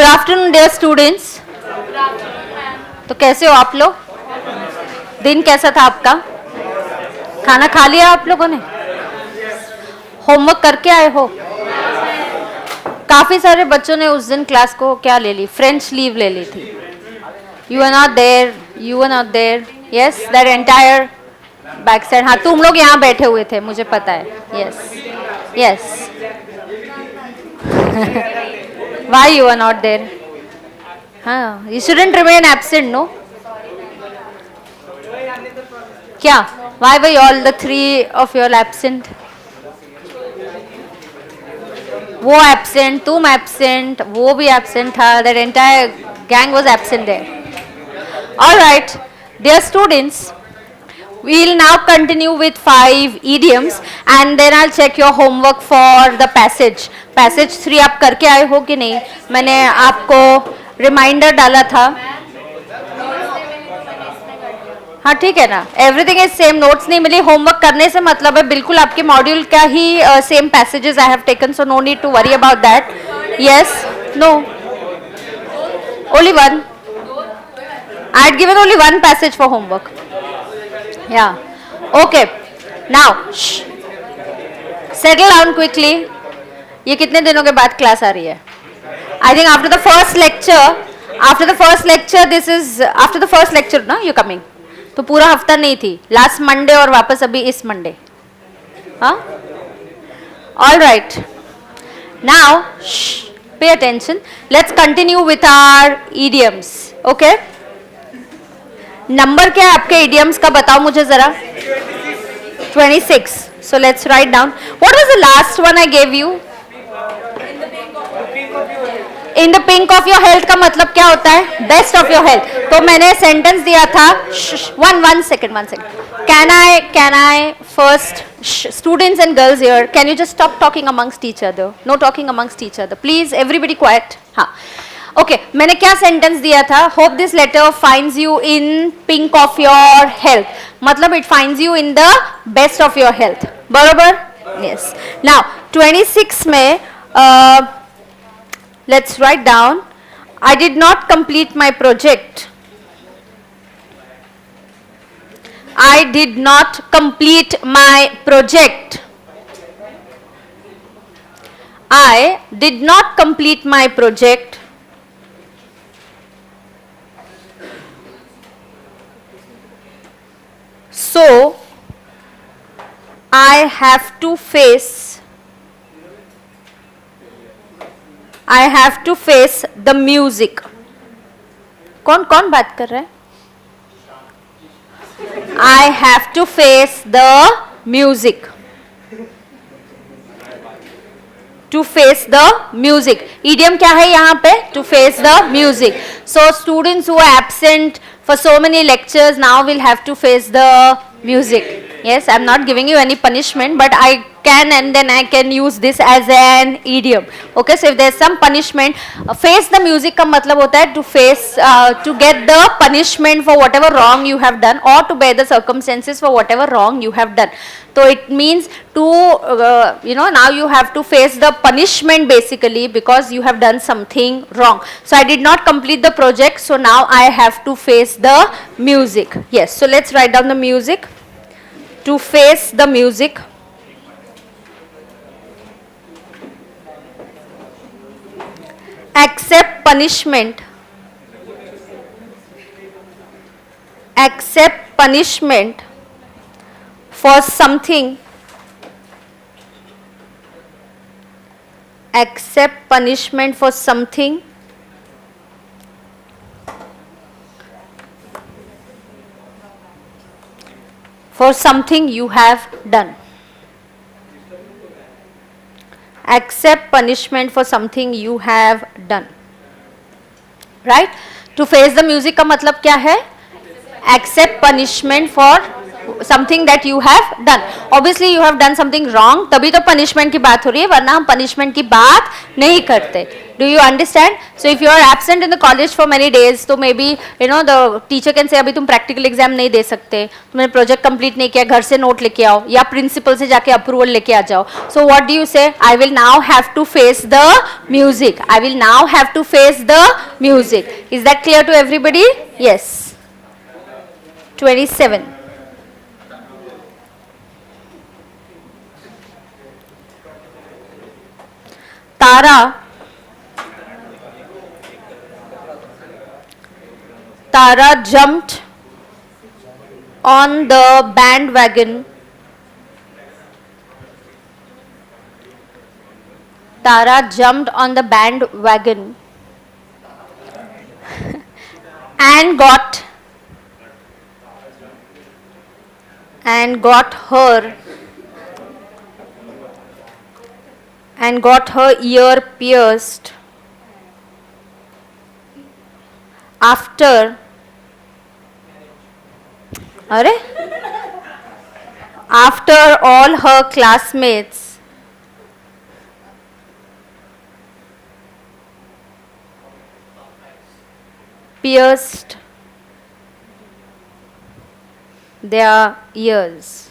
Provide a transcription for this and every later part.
Afternoon dear students. तो कैसे हो आप लोग? दिन कैसा था आपका? खाना खा लिया आप लोगों ने? होमवर्क करके आए हो? काफी सारे बच्चों ने उस दिन क्लास को क्या ले ली, फ्रेंच लीव ले ली थी। You are not there, you are not there. Yes, that entire back side. हाँ, तुम लोग यहाँ बैठे हुए थे, मुझे पता है। Yes yes. Why you are not there? हाँ, you shouldn't remain absent, no? क्या? Why were you all the three of you all absent? वो absent, तुम absent, वो भी absent था. That entire gang was absent there. All right, dear students, we will now continue with 5 idioms and then I'll check your homework for the passage. Passage 3 आप करके आए हो कि नहीं? मैंने आपको रिमाइंडर डाला था. हाँ ठीक है ना, एवरीथिंग इज सेम. नोट्स नहीं मिली, होमवर्क करने से मतलब है बिल्कुल आपके मॉड्यूल का ही same passages I have taken, so no need to worry about that. Yes, no, only one. I had given only one passage for homework. Yeah okay, now settle down quickly. ये कितने दिनों के बाद class आ रही है? I think after the first lecture, this is after the first lecture ना you coming. तो पूरा हफ्ता नहीं थी, लास्ट मंडे और वापस अभी इस मंडे. हाँ, all right. Now pay attention, let's continue with our idioms. Okay, number क्या है आपके इडियम्स का, बताओ मुझे जरा. 26. So let's write down. What was the last one I gave you? In the pink of your health का मतलब क्या होता है? Best of your health. तो मैंने सेंटेंस दिया था. One second. Can I first, students and girls here, can you just stop talking amongst each other? No talking amongst each other. Please, everybody quiet. हाँ. Okay, मैंने क्या sentence दिया था? Hope this letter finds you in pink of your health. मतलब it finds you in the best of your health. बराबर? Yes. Now 26 में let's write down. I did not complete my project. I did not complete my project. I did not complete my project. So I have to face the music. कौन बात कर रहा है? I have to face the music. To face the music. Idiom क्या है यहाँ पे? To face the music. So students who are absent for so many lectures now will have to face the music. Yes, I'm not giving you any punishment, but I can and then I can use this as an idiom. Okay, so if there's some punishment, face the music का मतलब होता है to face, to get the punishment for whatever wrong you have done or to bear the circumstances for whatever wrong you have done. So it means to, now you have to face the punishment basically because you have done something wrong. So I did not complete the project, so now I have to face the music. Yes, so let's write down the music. To face the music. Accept punishment. Accept punishment for something. Accept punishment for something. For something you have done. Accept punishment for something you have done. Right? To face the music का मतलब क्या है? Accept punishment for something that you have done. Obviously you have done something wrong, तभी तो punishment की बात हो रही है, वरना हम punishment की बात नहीं करते. Do you understand? So if you are absent in the college for many days, तो maybe you know the teacher can say अभी तुम practical exam नहीं दे सकते, तुमने project complete नहीं किया, घर से note लेके आओ, या principal से जाके approval लेके आ जाओ. So what do you say? I will now have to face the music. I will now have to face the music. Is that clear to everybody? Yes. 27. Tara jumped on the bandwagon. Tara jumped on the bandwagon and got her ear pierced after all her classmates pierced their ears.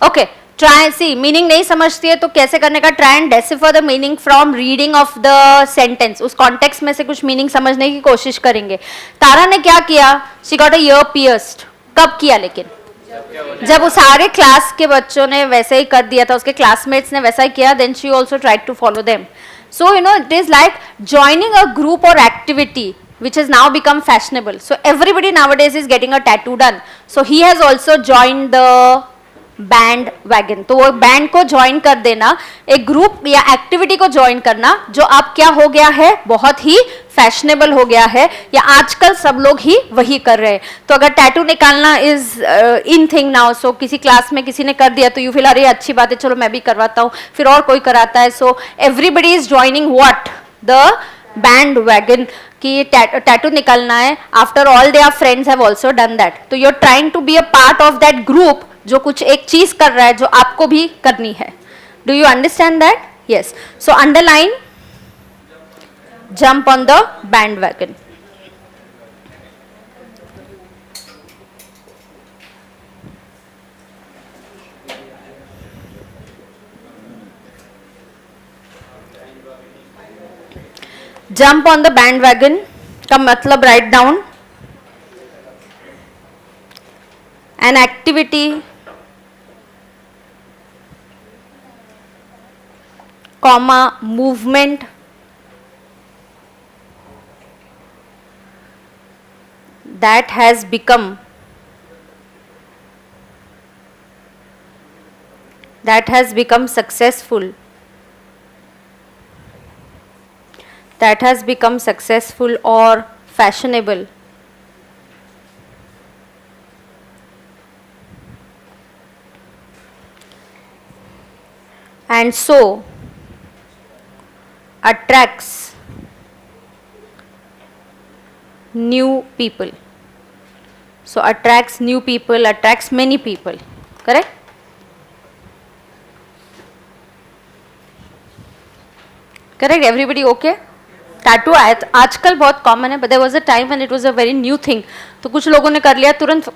Okay, try see meaning नहीं समझती है तो कैसे करने का, try and decipher the meaning from reading of the sentence. उस context में से कुछ meaning समझने की कोशिश करेंगे. तारा ने क्या किया? She got a ear pierced. कब किया लेकिन? जब वो सारे क्लास के बच्चों ने वैसे ही कर दिया था, उसके क्लासमेट्स ने वैसा ही किया, then she also tried to follow them. So you know it is like joining a group or activity which has now become fashionable. So everybody nowadays is getting a tattoo done. So he has also joined the band wagon. तो वो band को join कर देना, एक group या activity को join करना जो अब क्या हो गया है, बहुत ही फैशनेबल हो गया है, या आजकल सब लोग ही वही कर रहे हैं. तो अगर टैटू निकालना इज इन थिंग नाउ, सो किसी क्लास में किसी ने कर दिया तो यू फील अरे अच्छी बात है चलो मैं भी करवाता हूँ, फिर और कोई कराता है. So everybody is joining what, the bandwagon, कि टैटू निकालना है. After all their friends have also done that. तो you are trying to be a part of that group जो कुछ एक चीज कर रहा है जो आपको भी करनी है. Do you understand that? Yes. So underline jump on the bandwagon. Jump on the bandwagon का मतलब write down, an activity comma movement that has become successful, or fashionable. And so attracts new people. So attracts new people, attracts many people. Correct? Correct? Everybody okay? Tattoo आजकल बहुत common है, but there was a time when it was a very new thing. तो कुछ लोगों ने कर लिया तुरंत,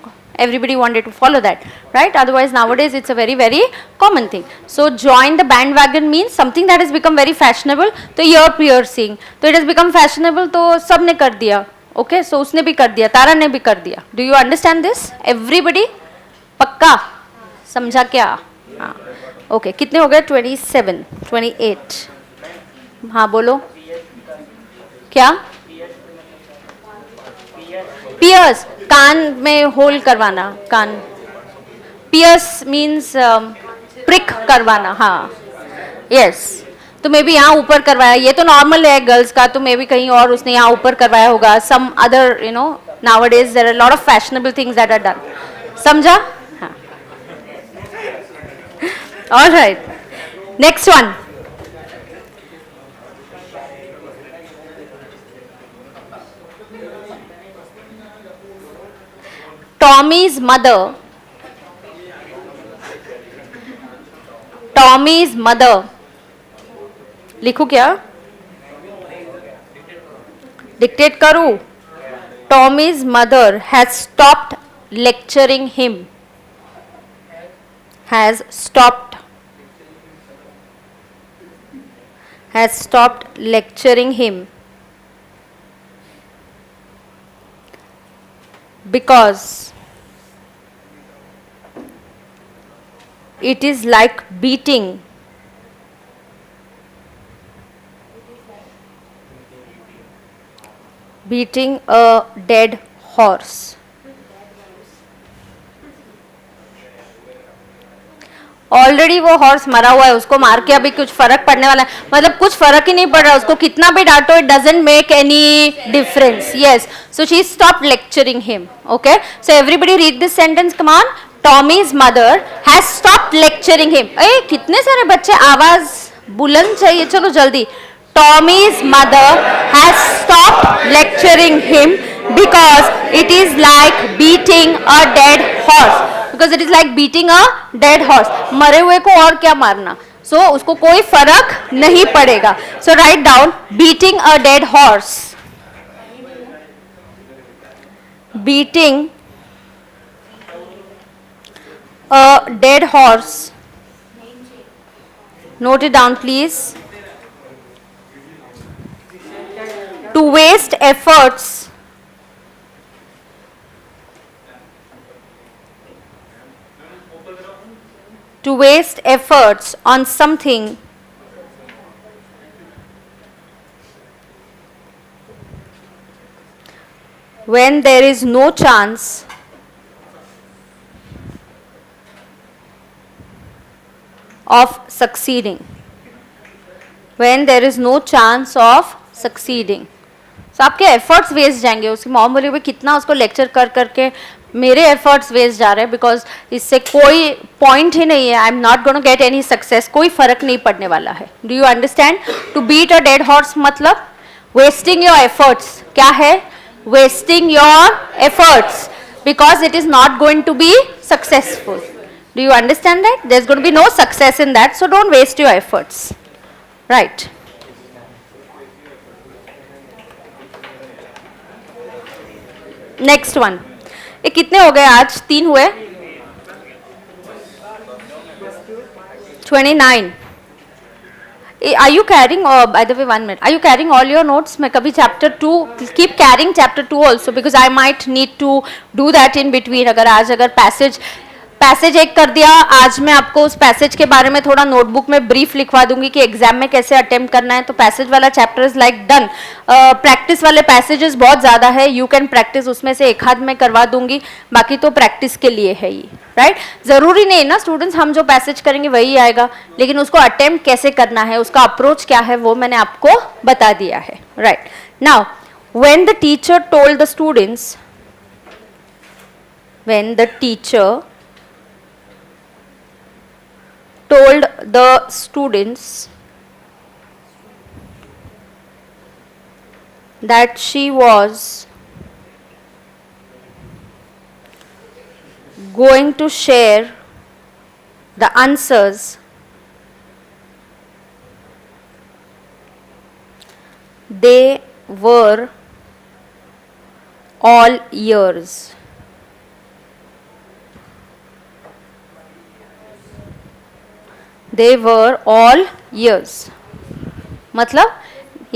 everybody wanted to follow that, right? Otherwise nowadays it's a very very common thing. So join the bandwagon means something that has become very fashionable. तो ear piercing, तो it has become fashionable, तो सब ने कर दिया. Okay, so उसने भी कर दिया, तारा ने भी कर दिया. Do you understand this? Everybody पक्का समझा क्या? हाँ. Okay, कितने हो गए? 27, 28. हाँ बोलो क्या? पियर्स, कान में होल करवाना, कान. पियर्स मीन्स प्रिक करवाना. हाँ, यस. तो मे बी यहाँ ऊपर करवाया, ये तो नॉर्मल है गर्ल्स का, तो मे बी कहीं और उसने यहाँ ऊपर करवाया होगा. Some other you know nowadays there are lot of fashionable things that are done. समझा? हाँ. All right. Next one. Tommy's mother. Tommy's mother. लिखूं क्या? डिक्टेट करूं? Tommy's mother has stopped lecturing him. Has stopped lecturing him because it is like beating a dead horse. Already वो horse मरा हुआ है, उसको मार के अभी कुछ फर्क पड़ने वाला है? मतलब कुछ फर्क ही नहीं पड़ रहा, उसको कितना भी डांटो it doesn't make any difference. Yes, so she stop lecturing him. Okay, so everybody read this sentence. Come on. Tommy's mother has stopped lecturing him. ए कितने सारे बच्चे, आवाज बुलंद चाहिए, चलो जल्दी. Tommy's mother has stopped lecturing him because it is like beating a dead horse. Because it is like beating a dead horse. मरे हुए को और क्या मारना? So उसको कोई फर्क नहीं पड़ेगा. So write down beating a dead horse. Beating a dead horse. Note it down, please. To waste efforts on something when there is no chance of succeeding. When there is no chance of succeeding. So आपके efforts waste जाएंगे. उसकी mom बोली भाई कितना उसको lecture कर करके मेरे एफर्ट्स वेस्ट जा रहे हैं, बिकॉज इससे कोई पॉइंट ही नहीं है. I am not gonna get any success. कोई फर्क नहीं पड़ने वाला है. Do you understand? To beat a dead horse मतलब वेस्टिंग योर एफर्ट्स. क्या है? Wasting your efforts because it is not going to be successful. Do you understand that? There is going to be no success in that. So don't waste your efforts. Right. Next one. ये कितने हो गए आज? 3 हुए. 29. Are you carrying, by the way, 1 minute, are you carrying all your notes? मैं कभी chapter 2 keep carrying chapter 2 also because I might need to do that in between. अगर passage एक कर दिया आज, मैं आपको उस पैसेज के बारे में थोड़ा नोटबुक में ब्रीफ लिखवा दूंगी कि एग्जाम में कैसे अटेम्प्ट करना है. तो पैसेज वाला chapter is like done. Practice वाले पैसेजेस बहुत ज़्यादा है. यू कैन प्रैक्टिस, उसमें से एक आध में करवा दूंगी, बाकी तो प्रैक्टिस के लिए है ये. राइट. ज़रूरी नहीं ना स्टूडेंट्स हम जो पैसेज करेंगे वही आएगा, लेकिन उसको अटेम्प्ट कैसे करना है, उसका अप्रोच क्या है, वो मैंने आपको बता दिया है. Right. Now when the teacher told the students, when the teacher told the students that she was going to share the answers, they were all ears. They were all ears. मतलब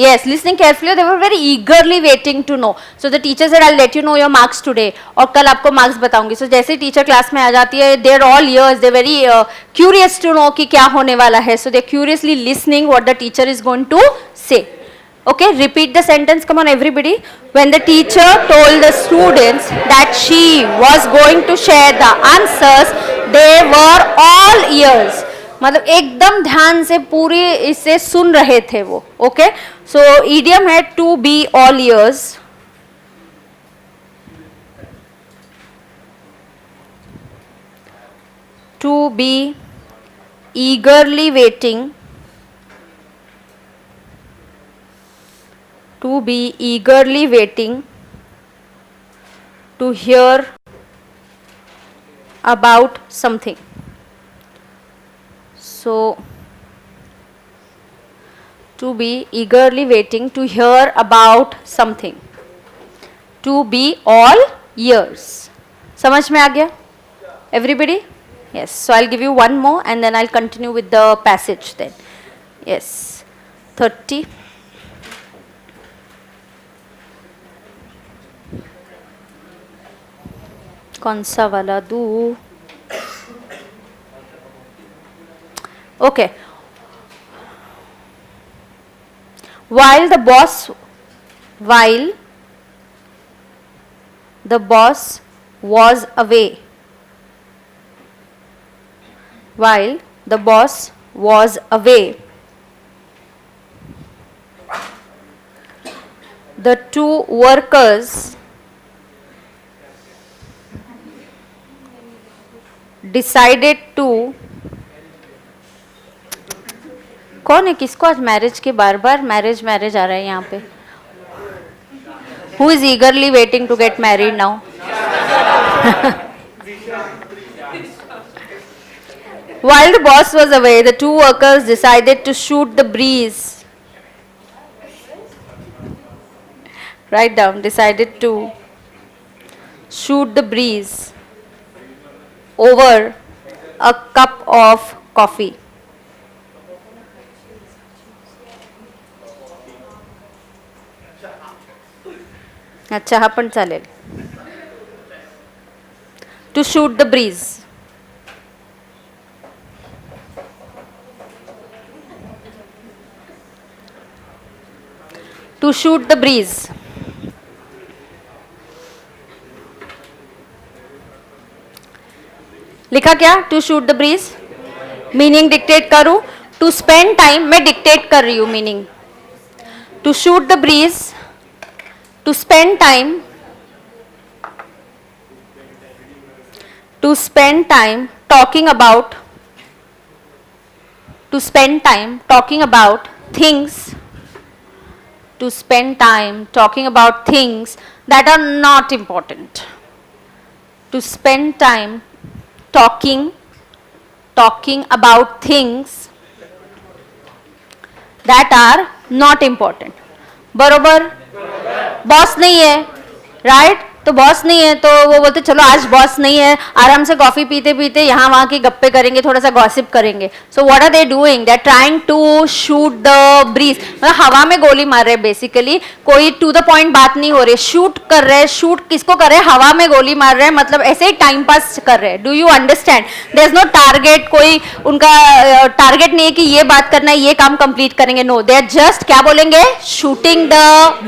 yes, listening carefully, they were very eagerly waiting to know. So the teacher said, I'll let you know your marks today. और कल आपको marks बताऊंगी. So जैसे ही teacher class में आ जाती है, they're all ears. They're very curious to know कि क्या होने वाला है. So they're curiously listening what the teacher is going to say. Okay, repeat the sentence. Come on, everybody. When the teacher told the students that she was going to share the answers, they were all ears. मतलब एकदम ध्यान से पूरी इसे सुन रहे थे वो. Okay, so idiom है to be all ears. To be eagerly waiting, to be eagerly waiting to hear about something. So, to be eagerly waiting to hear about something. To be all ears. समझ में आ गया? Everybody? Yes. So I'll give you one more and then I'll continue with the passage then. Yes. 30. कौन सा वाला दूँ? Okay. While the boss was away, while the boss was away, the two workers decided to, कौन है, किसको आज marriage के बार बार marriage आ रहा है यहाँ पे? Who is eagerly waiting to get married now? While the boss was away, the two workers decided to shoot the breeze. Write down, decided to shoot the breeze over a cup of coffee. अच्छा हा पण चालेल. To shoot the breeze. To shoot the breeze. लिखा क्या? To shoot the breeze. Meaning dictate करूं? To spend time. मैं dictate कर रही हूं meaning. To shoot the breeze, to spend time, to spend time talking about, to spend time talking about things, to spend time talking about things that are not important. To spend time talking about things that are not important. बरोबर? Boss नहीं है, right? तो boss नहीं है तो वो बोलते चलो आज बॉस नहीं है, आराम से कॉफी पीते पीते यहाँ वहाँ की गप्पे करेंगे, थोड़ा सा गॉसिप करेंगे. So what are they doing? They are trying to shoot the breeze. मतलब हवा में गोली मार रहे हैं बेसिकली. कोई टू द पॉइंट बात नहीं हो रही. शूट कर रहे हैं. शूट किसको कर रहे हैं? हवा में गोली मार रहे हैं. मतलब ऐसे ही टाइम पास कर रहे हैं. Do you understand? There is no target. कोई उनका टारगेट नहीं है कि ये बात करना है, ये काम कंप्लीट करेंगे. नो, दे आर जस्ट क्या बोलेंगे? Shooting the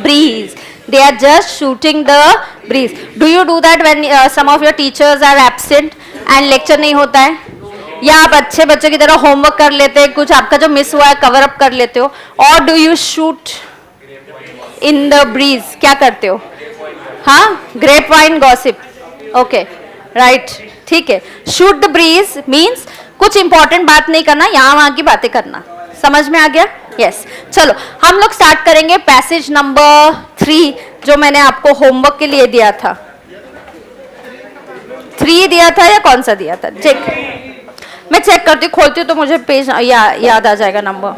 breeze. They are just shooting the breeze. Do you do that when some of your teachers are absent and lecture नहीं होता है? या आप अच्छे बच्चों की तरह होमवर्क कर लेते हैं, कुछ आपका जो मिस हुआ है कवर अप कर लेते हो? और do you shoot in the breeze? क्या करते हो? हाँ, grapevine gossip. Okay, right, ठीक है. शूट द ब्रीज मीन्स कुछ इंपॉर्टेंट बात नहीं करना, यहाँ वहाँ की बातें करना. समझ में आ गया? यस. चलो हम लोग स्टार्ट करेंगे पैसेज नंबर 3 जो मैंने आपको होमवर्क के लिए दिया था. 3 दिया था या कौन सा दिया था? चेक, मैं चेक करती हूँ, खोलती हूँ तो मुझे पेज याद आ जाएगा नंबर.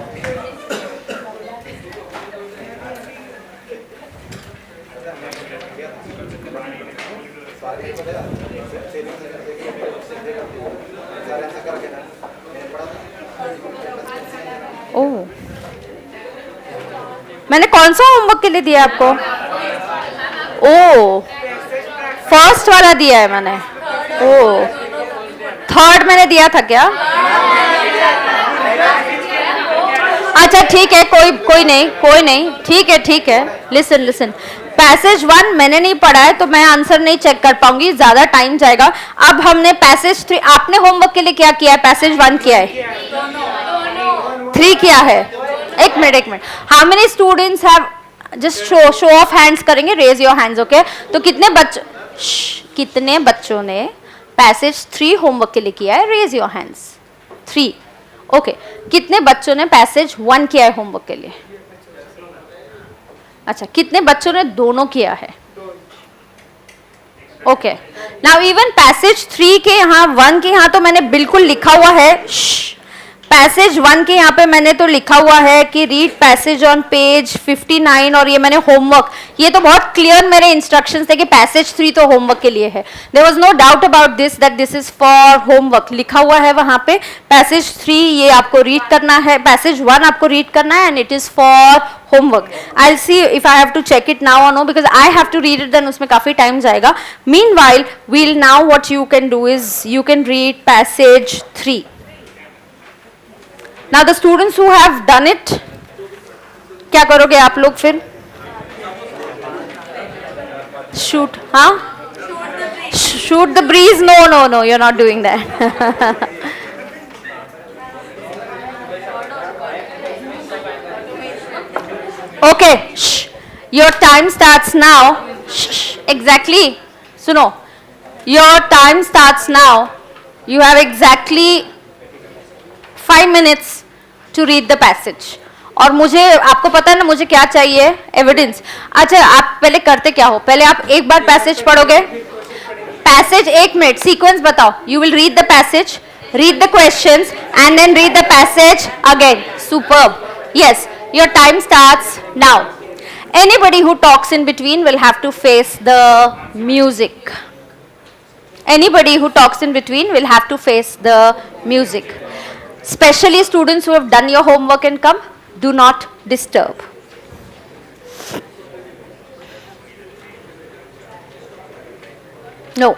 ओह, मैंने कौन सा होमवर्क के लिए दिया आपको? ओ, फर्स्ट वाला दिया है मैंने. ओ, थर्ड मैंने दिया था क्या? अच्छा ठीक है, कोई नहीं, ठीक है. लिसन, पैसेज 1 मैंने नहीं पढ़ा है तो मैं आंसर नहीं चेक कर पाऊंगी, ज्यादा टाइम जाएगा. अब हमने पैसेज 3, आपने होमवर्क के लिए क्या किया है? पैसेज 1 किया है, 3 किया है. एक minute. How many students have, just show off hands करेंगे, रेज योर हैंड्स. ओके, तो कितने बच्चों ने पैसेज 3 होमवर्क के लिए किया है? Raise your hands. 3. ओके, कितने बच्चों ने पैसेज 1 किया है होमवर्क के लिए? अच्छा, कितने बच्चों ने दोनों किया है? ओके, नाउ इवन पैसेज 3 के यहाँ 1 के यहाँ तो मैंने बिल्कुल लिखा हुआ है, पैसेज 1 के यहाँ पे मैंने तो लिखा हुआ है कि रीड पैसेज ऑन पेज 59, और ये मैंने होमवर्क, ये तो बहुत क्लियर मेरे इंस्ट्रक्शंस थे कि पैसेज 3 तो होमवर्क के लिए है. There was no doubt about this that this is for homework. लिखा हुआ है वहां पे पैसेज 3 ये आपको रीड करना है, पैसेज 1 आपको रीड करना है, and it is for homework. I'll see if I have to check it now or no, because I have to read it, then उसमें काफी टाइम जाएगा. Meanwhile, we'll now what you can do is you can read passage 3. Now the students who have done it, क्या करोगे आप लोग फिर? Shoot, हाँ? Shoot the breeze? No, no, no, you're not doing that. Okay, shh. Your time starts now. Shh, exactly. सुनो, your time starts now. You have exactly 5 minutes to read the passage. और मुझे, आपको पता है ना मुझे क्या चाहिए? एविडेंस. अच्छा, आप पहले करते क्या हो? पहले आप एक बार पैसेज पढ़ोगे, पैसेज 1 मिनट, सीक्वेंस बताओ. You will read the passage, read the questions, and then read the passage again. Superb. Yes. Your time starts now. Anybody who talks in between will have to face the music. Anybody who talks in between will have to face the music. Especially students who have done your homework and come, do not disturb. No.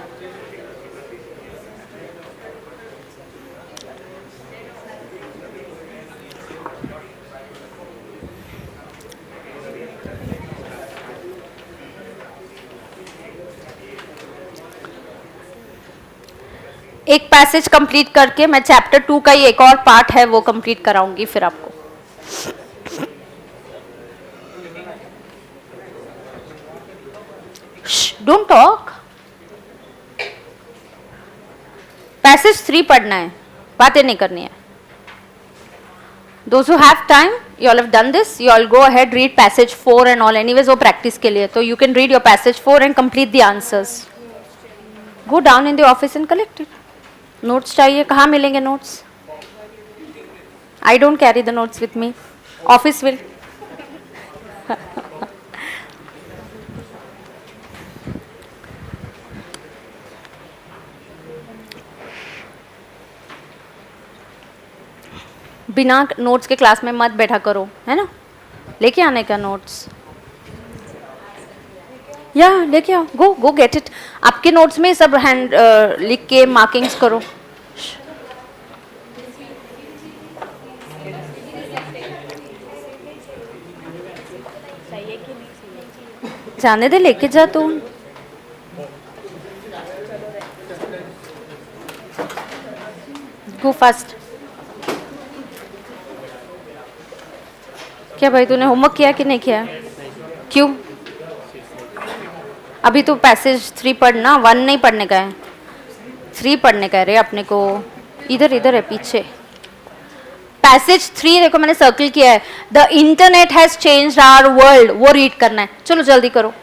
एक passage complete करके मैं chapter 2 का ही एक और part है वो complete कराऊंगी फिर आपको. Don't talk. पैसेज 3 पढ़ना है, बातें नहीं करनी है. Those who have time, you all have done this, you all go ahead, read passage 4 and all. Anyways, वो practice के लिए, तो you can read your passage 4 and complete the answers. Go down in the office and collect it. Notes चाहिए, कहाँ मिलेंगे notes? I don't carry the notes with me, office will. बिना notes के class में मत बैठा करो, है ना? लेके आने का नोट्स, या लेके आओ. गो गो गेट इट. आपके नोट्स में सब हैंड लिख के मार्किंग्स करो. जाने दे, लेके जा तू. गो फास्ट. क्या भाई, तूने होमवर्क किया कि नहीं किया? क्यों? अभी तो पैसेज 3 पढ़ना, 1 नहीं पढ़ने का है, 3 पढ़ने का है रे अपने को. इधर इधर है पीछे. पैसेज 3 देखो मैंने सर्कल किया है. The internet has changed our world, वो रीड करना है. चलो जल्दी करो.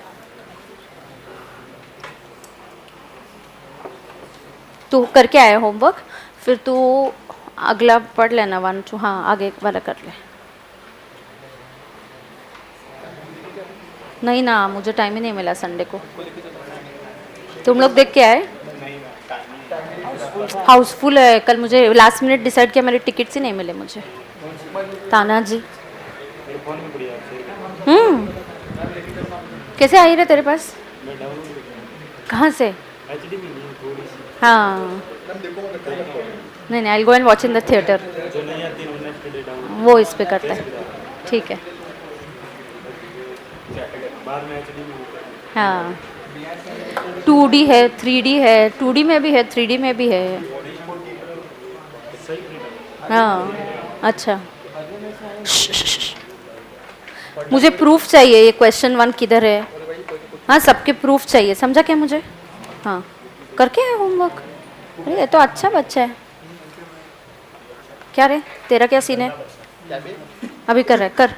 तू करके आया होमवर्क, फिर तू अगला पढ़ लेना 1 2. हाँ, आगे वाला कर ले. नहीं ना, मुझे टाइम ही नहीं मिला संडे को. तुम लोग देख के आए? हाउसफुल है. कल मुझे लास्ट मिनट डिसाइड किया, मेरे टिकट्स ही नहीं मिले मुझे. ताना जी. कैसे आई रहे तेरे पास? कहाँ से? हाँ, नहीं नहीं, I go and watch in the theatre. वो इस पे करता है, ठीक है. हाँ, 2D है, 3D है, 2D में भी है, 3D में भी है. हाँ, अच्छा. मुझे प्रूफ चाहिए, ये क्वेश्चन 1 किधर है? हाँ, सबके प्रूफ चाहिए, समझा क्या मुझे? हाँ, करके है होमवर्क. अरे ये तो अच्छा बच्चा है. क्या रे, तेरा क्या सीन है? अभी कर रहा है, कर।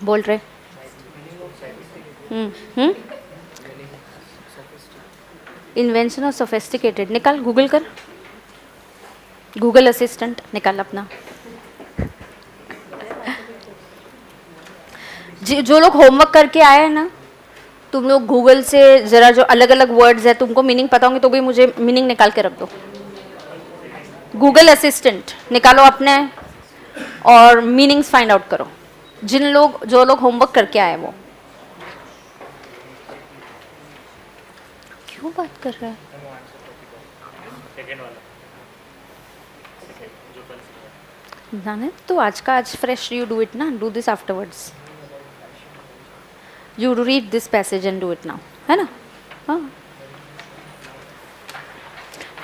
बोल रहे। इन्वेंशन ऑफ सोफिस्टिकेटेड निकाल, गूगल कर, गूगल असिस्टेंट निकाल अपना। जो लोग होमवर्क करके आए हैं ना, तुम लोग गूगल से जरा जो अलग अलग वर्ड्स है तुमको मीनिंग पता होंगे तो भी मुझे मीनिंग निकाल के रख दो। गूगल असिस्टेंट निकालो अपने और मीनिंग्स फाइंड आउट करो, जो लोग होमवर्क करके आए वो। क्यों बात कर रहा है? जाने तो आज का आज फ्रेश, यू डू इट ना, do this afterwards, you read this passage and do it now, है ना? हाँ,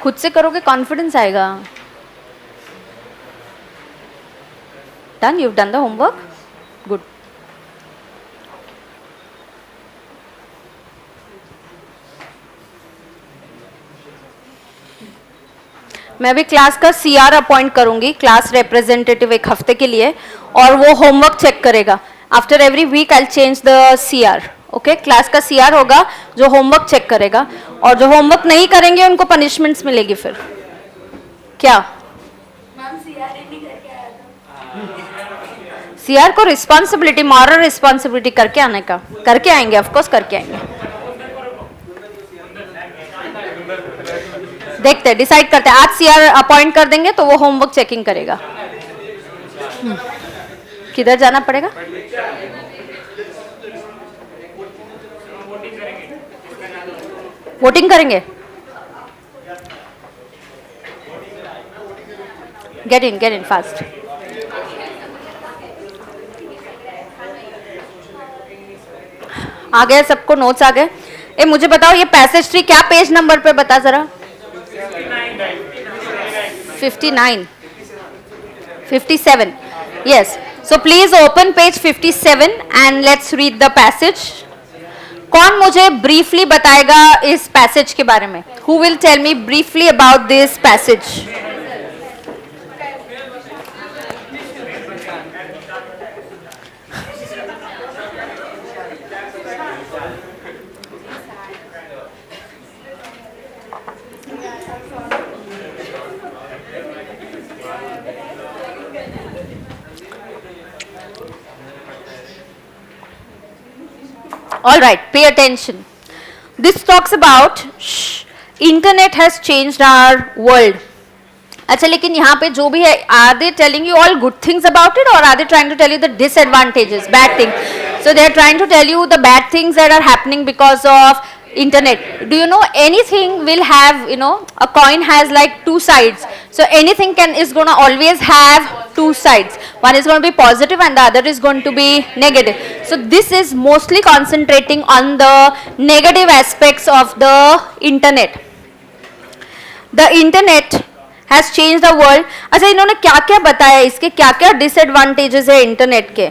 खुद से करोगे कॉन्फिडेंस आएगा। Done, you've done the homework, good. मैं अभी क्लास का सीआर अपॉइंट करूंगी, क्लास रिप्रेजेंटेटिव, एक हफ्ते के लिए, और वो होमवर्क चेक करेगा। After every week I change the CR, okay? Class का सीआर होगा जो होमवर्क चेक करेगा, और जो होमवर्क नहीं करेंगे उनको पनिशमेंट्स मिलेगी फिर। क्या सीआर को रिस्पॉन्सिबिलिटी, मॉरल रिस्पॉन्सिबिलिटी करके आने का, करके आएंगे, ऑफकोर्स करके आएंगे। देखते हैं, डिसाइड करते हैं। आज सीआर अपॉइंट कर देंगे तो वो होमवर्क चेकिंग करेगा। किधर जाना पड़ेगा? वोटिंग करेंगे। Get in fast. आ गए सबको, नोट्स आ गए? ए मुझे बताओ ये पैसेज ट्री क्या पेज नंबर पे बता जरा। 59, 57, yes. So please open page 57 and let's read the passage. कौन मुझे briefly बताएगा इस पैसेज के बारे में? Who will tell me briefly about this passage? All right, pay attention. This talks about internet has changed our world. अच्छा, लेकिन यहाँ पे जो भी है, are they telling you all good things about it, or are they trying to tell you the disadvantages, bad things? So they are trying to tell you the bad things that are happening because of internet. Do you know anything will have, you know, a coin has like two sides. So anything is going to always have two sides. One is going to be positive and the other is going to be negative. So this is mostly concentrating on the negative aspects of the internet. The internet has changed the world. अच्छा, इन्होंने क्या क्या बताया, इसके क्या क्या disadvantages है internet के?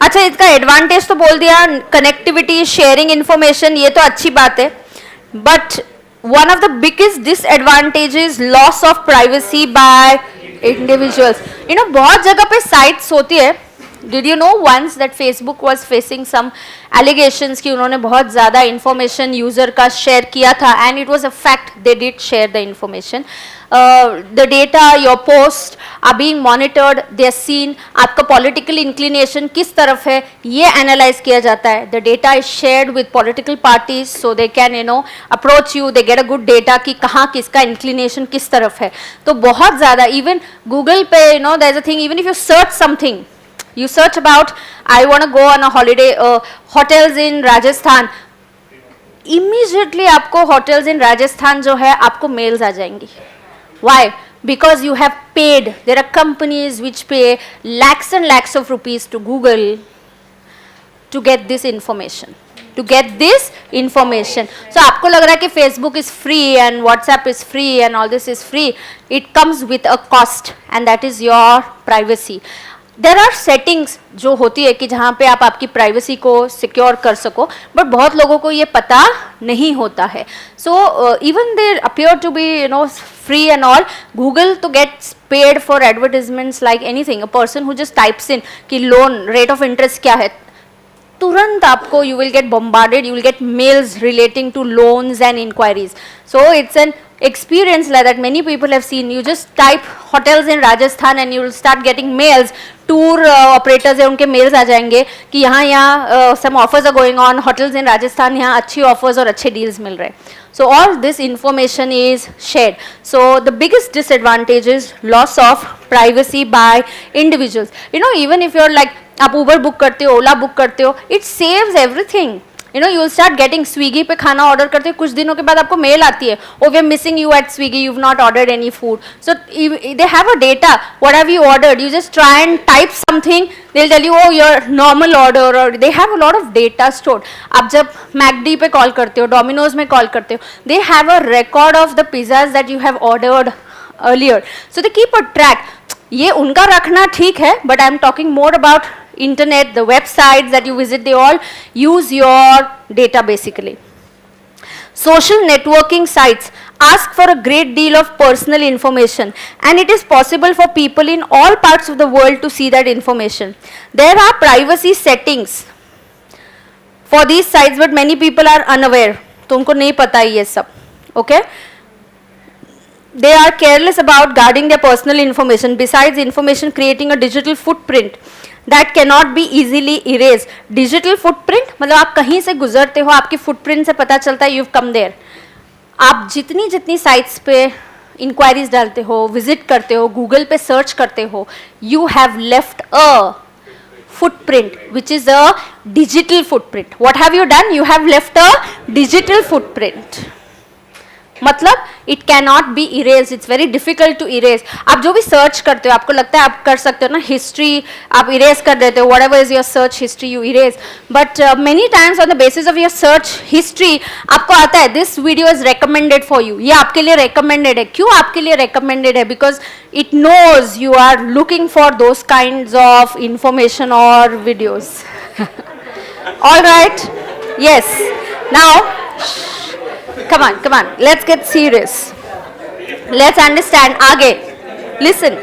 अच्छा, इसका एडवांटेज तो बोल दिया, कनेक्टिविटी, शेयरिंग इंफॉर्मेशन, ये तो अच्छी बात है, but one of the biggest disadvantages loss of privacy by individuals. You know, बहुत जगह पे साइट्स होती है। Did you know once that Facebook was facing some allegations कि उन्होंने बहुत ज़्यादा इंफॉर्मेशन यूज़र का शेयर किया था, and it was a fact, they did share the information. The data, your post are being monitored, they are seen, आपका political inclination किस तरफ है ये एनालाइज किया जाता है। The data is shared with political parties so they can, you know, approach you, they get a good data कि कहाँ किसका इंक्लिनेशन किस तरफ है। तो बहुत ज़्यादा, इवन गूगल पे, you know, there is a thing, even if you search something, you search about I want to go on a holiday, hotels in Rajasthan, immediately आपको hotels in Rajasthan जो है आपको mails आ जाएंगी। Why? Because you have paid, there are companies which pay lakhs and lakhs of rupees to Google to get this information, So आपको लग रहा है कि Facebook is free and WhatsApp is free and all this is free. It comes with a cost and that is your privacy. There are settings जो होती है कि जहाँ पे आप आपकी प्राइवेसी को सिक्योर कर सको, बट बहुत लोगों को ये पता नहीं होता है. So even they appear to be free and all. Google to gets paid for advertisements like anything. A person who just types in कि loan rate of interest क्या है, तुरंत आपको you will get bombarded, you will get mails relating to loans and inquiries. So it's an experience like that many people have seen. You just type hotels in Rajasthan and you will start getting mails. Tour operators है उनके mails आ जाएंगे कि यहाँ some offers are going on, hotels in Rajasthan, यहाँ अच्छी offers और अच्छे डील्स मिल रहे हैं. So all this information is shared. So the biggest disadvantage is loss of privacy by individuals. Even if you're like, आप Uber book करते हो, Ola book करते हो, it saves everything. You will start getting Swiggy पे खाना order करते हो, कुछ दिनों के बाद आपको मेल आती है, oh we are missing you at Swiggy, you've not ordered any food. So they have a data, what have you ordered? You just try and type something, they'll tell you oh your normal order, or they have a lot of data stored. आप जब McD पे call करते हो, Domino's में call करते हो, they have a record of the pizzas that you have ordered earlier. So they keep a track. ये उनका रखना ठीक है, but I'm talking more about internet, the websites that you visit, they all use your data basically. Social networking sites ask for a great deal of personal information, and it is possible for people in all parts of the world to see that information. There are privacy settings for these sites, but many people are unaware. तो उनको नहीं पता ये सब, okay? They are careless about guarding their personal information. Besides information, creating a digital footprint that cannot be easily erased. Digital footprint मतलब आप कहीं से गुजरते हो, आपकी footprint से पता चलता है you've come there. आप जितनी sites पे inquiries डालते हो, visit करते हो, Google पे search करते हो, you have left a footprint which is a digital footprint. What have you done? You have left a digital footprint. मतलब it cannot be erase, it's very difficult to erase. आप जो भी search करते हो, आपको लगता है आप कर सकते हो ना, हिस्ट्री आप इरेज कर देते हो, whatever is your search history you erase, but many times on the basis of your search history आपको आता है this video is recommended for you. ये आपके लिए रिकमेंडेड है. क्यों आपके लिए रिकमेंडेड है? Because it knows you are looking for those kinds of information और videos. All right, yes, now come on, let's get serious, let's understand. आगे listen,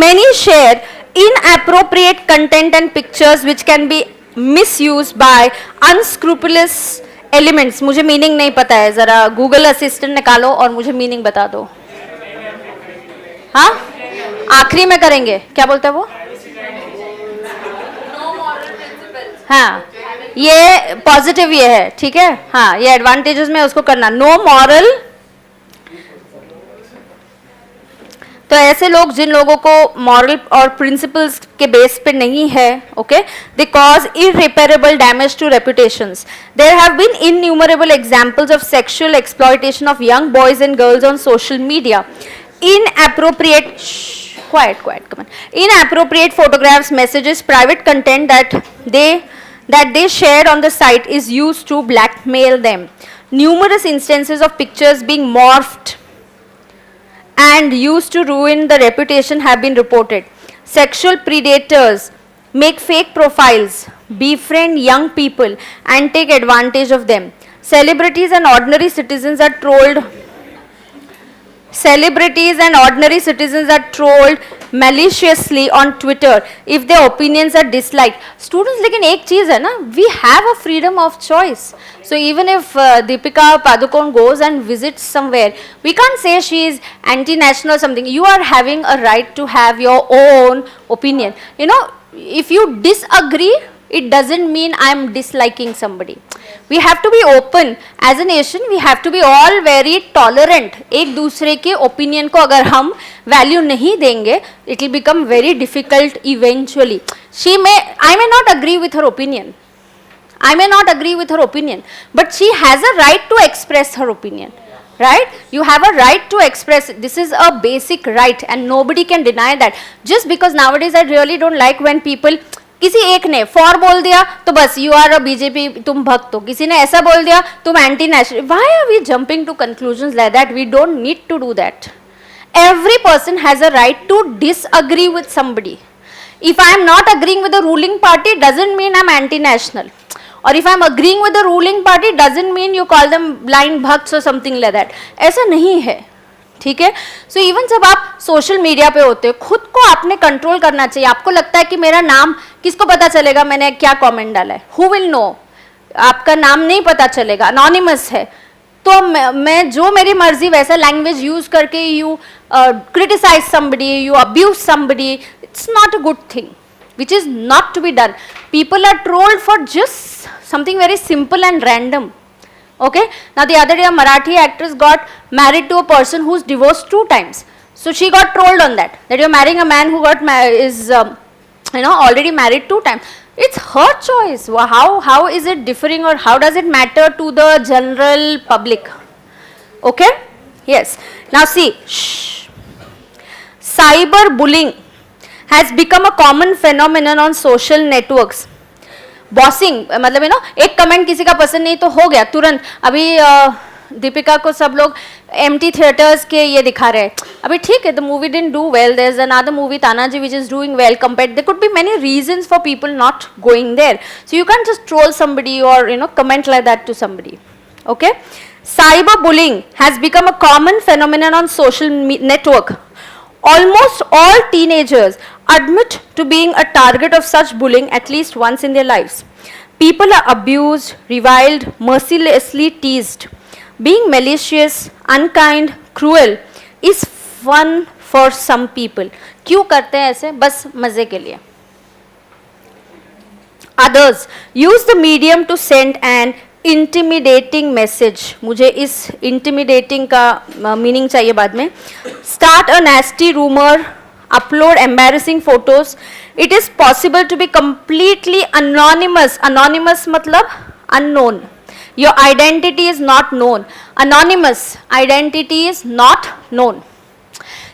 many share inappropriate content and pictures which can be misused by unscrupulous elements. मुझे meaning नहीं पता है, जरा Google assistant निकालो और मुझे मीनिंग बता दो. हाँ, आखिरी में करेंगे. क्या बोलता है वो? हाँ, ये पॉजिटिव ये है, ठीक है. हाँ, ये एडवांटेजेस में उसको करना. नो मॉरल, तो ऐसे लोग जिन लोगों को मॉरल और प्रिंसिपल्स के बेस पे नहीं है, okay, they cause irreparable damage to reputations. There have been innumerable examples of sexual exploitation of young boys and girls on social media. Inappropriate, quiet, come on. Inappropriate photographs, messages, private content that they shared on the site is used to blackmail them. Numerous instances of pictures being morphed and used to ruin the reputation have been reported. Sexual predators make fake profiles, befriend young people and take advantage of them. Celebrities and ordinary citizens are trolled maliciously on Twitter if their opinions are disliked. Students, लेकिन एक चीज है ना, we have a freedom of choice. So even if Deepika Padukone goes and visits somewhere, we can't say she is anti-national or something. You are having a right to have your own opinion. If you disagree, it doesn't mean I'm disliking somebody. We have to be open as a nation. We have to be all very tolerant. एक दूसरे के opinion को अगर हम value नहीं देंगे, it will become very difficult eventually. I may not agree with her opinion. But she has a right to express her opinion. Right? You have a right to express. This is a basic right and nobody can deny that. Just because nowadays I really don't like when people, किसी एक ने for बोल दिया तो बस you are a BJP, तुम भक्त हो. किसी ने ऐसा बोल दिया तुम anti national. Why are we jumping to conclusions like that? We don't need to do that. Every person has a right to disagree with somebody. If I am not agreeing with the ruling party, doesn't mean I'm anti-national. Or if I'm agreeing with the ruling party, doesn't mean you call them blind bhakts or something like that. ऐसा नहीं है, ठीक है. So even जब आप social media पे होते हो, खुद को आपने कंट्रोल करना चाहिए. आपको लगता है कि मेरा नाम किसको पता चलेगा मैंने क्या कमेंट डाला है? Who will know? आपका नाम नहीं पता चलेगा, अनोनिमस है. तो मैं जो मेरी मर्जी वैसा लैंग्वेज यूज करके you criticise somebody, you abuse somebody, it's not a good thing, which is not to be done. People are trolled for just something very simple and random. Okay, now the other day a Marathi actress got married to a person who's divorced 2 times, so she got trolled on that you're marrying a man who got already married 2 times. It's her choice. How is it differing, or how does it matter to the general public? Okay, yes. Now see, cyber bullying has become a common phenomenon on social networks. Bossing, मतलब एक comment किसी का पसंद नहीं तो हो गया तुरंत. अभी दीपिका को सब लोग एम्प्टी थिएटर्स के ये दिखा रहे हैं. अभी ठीक है, the movie didn't do well, there is another movie Tanaji which is doing well compared. There could be many reasons for people not going there. So you can just troll somebody और comment like that to somebody. Okay, cyberbullying has become a common phenomenon on social network. Almost all teenagers admit to being a target of such bullying at least once in their lives. People are abused, reviled, mercilessly teased. Being malicious, unkind, cruel is fun for some people. क्यों करते हैं ऐसे? बस मजे के लिए. Others use the medium to send an intimidating message. मुझे इस intimidating का मीनिंग चाहिए बाद में. Start a nasty rumor, upload embarrassing photos. It is possible to be completely anonymous. Anonymous मतलब unknown. Your identity is not known. Anonymous identity is not known.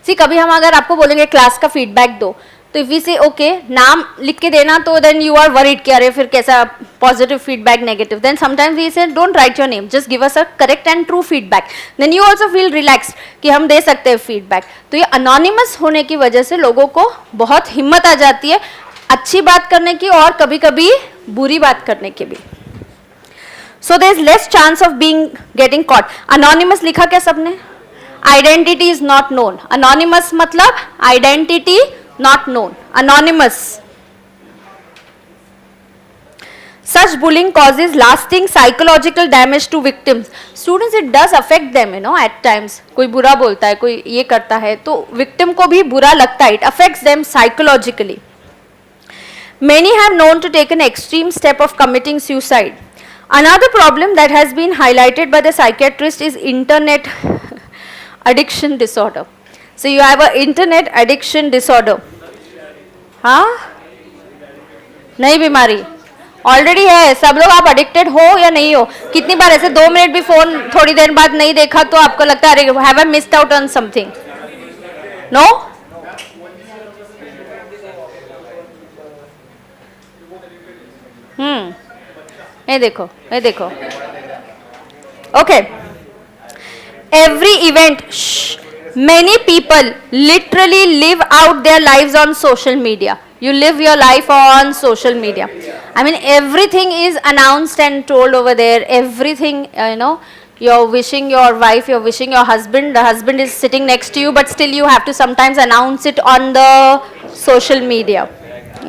See, कभी हम अगर आपको बोलेंगे क्लास का फीडबैक दो, तो इफ वी से ओके नाम लिख के देना, तो देन यू आर वरीड कि अरे फिर कैसा positive feedback negative. Then sometimes we say don't write your name, just give us a correct and true feedback. Then you also feel relaxed कि हम दे सकते हैं फीडबैक. तो ये अनोनिमस होने की वजह से लोगों को बहुत हिम्मत आ जाती है अच्छी बात करने की और कभी कभी बुरी बात करने की भी. So there is less chance of being getting caught. Anonymous लिखा क्या सबने? Identity is not known. Anonymous मतलब identity not known, anonymous. Such bullying causes lasting psychological damage to victims. Students, it does affect them, at times. कोई बुरा बोलता है, कोई ये करता है, तो victim को भी बुरा लगता है. It affects them psychologically. Many have known to take an extreme step of committing suicide. Another problem that has been highlighted by the psychiatrist is internet addiction disorder. So you have an internet addiction disorder. हाँ, नई बीमारी already है. सब लोग आप addicted हो या नहीं हो? कितनी बार ऐसे 2 मिनट भी फोन थोड़ी देर बाद नहीं देखा तो आपको लगता है अरे have I missed out on something? No? ये देखो, ये देखो. Okay, every event, many people literally live out their lives on social media. You live your life on social media. I mean, everything is announced and told over there. Everything, you're wishing your wife, you're wishing your husband, the husband is sitting next to you, but still you have to sometimes announce it on the social media.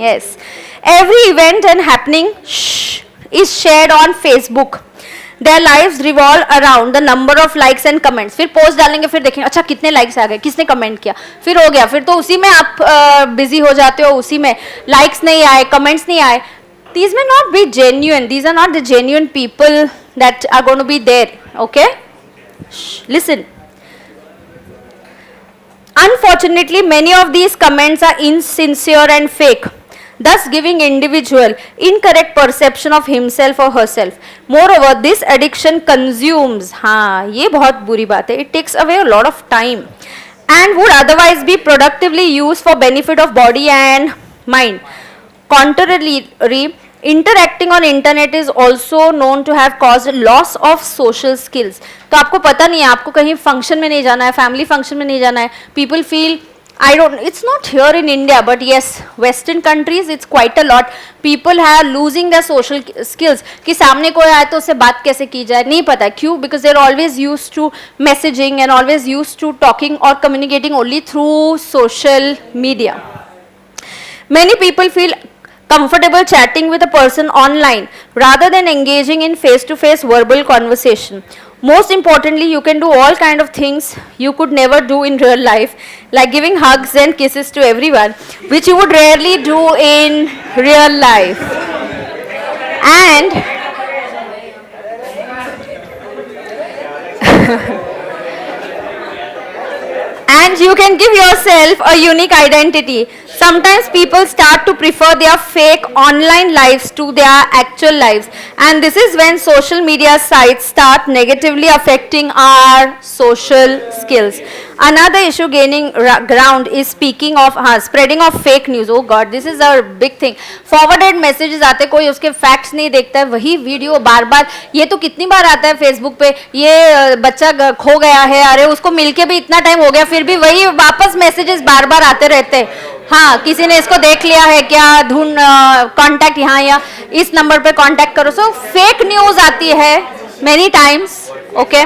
Yes. Every event and happening is shared on Facebook. Their lives revolve around the number of likes and comments. फिर post डालेंगे, फिर देखेंगे अच्छा कितने likes आ गए, किसने comment किया, फिर हो गया, फिर तो उसी में आप बिजी हो जाते हो, उसी में लाइक्स नहीं आए, कमेंट्स नहीं आए. These may not be genuine. These are not the genuine people that are going to be there. Okay? Listen. Unfortunately, many of these comments are insincere and fake, thus giving individual incorrect perception of himself or herself. Moreover, this addiction consumes, हाँ ये बहुत बुरी बात है, it takes away a lot of time and would otherwise be productively used for benefit of body and mind. Contrarily, interacting on internet is also known to have caused loss of social skills. तो आपको पता नहीं है, आपको कहीं function में नहीं जाना है, फैमिली फंक्शन में नहीं जाना है, people feel I don't, it's not here in India, but yes, Western countries, it's quite a lot. People are losing their social skills. कि सामने कोई आए तो उससे बात कैसे की जाए नहीं पता क्यों, because they're always used to messaging and always used to talking or communicating only through social media. Many people feel comfortable chatting with a person online rather than engaging in face-to-face verbal conversation. Most importantly, you can do all kind of things you could never do in real life, like giving hugs and kisses to everyone, which you would rarely do in real life. And and you can give yourself a unique identity. Sometimes people start to prefer their fake online lives to their actual lives, and this is when social media sites start negatively affecting our social skills. Another issue gaining ground is speaking of spreading of fake news. Oh god, this is a big thing. Forwarded messages आते, कोई उसके facts नहीं देखता है, वही video बार बार, ये तो कितनी बार आता है फेसबुक पे, ये बच्चा खो गया है, अरे उसको मिलके भी इतना टाइम हो गया, फिर भी वही वापस मैसेजेस बार बार आते रहते हैं. हाँ, किसी ने इसको देख लिया है क्या, ढूंढ कांटेक्ट यहाँ या इस नंबर पे कांटेक्ट करो. सो फेक न्यूज आती है many times. Okay,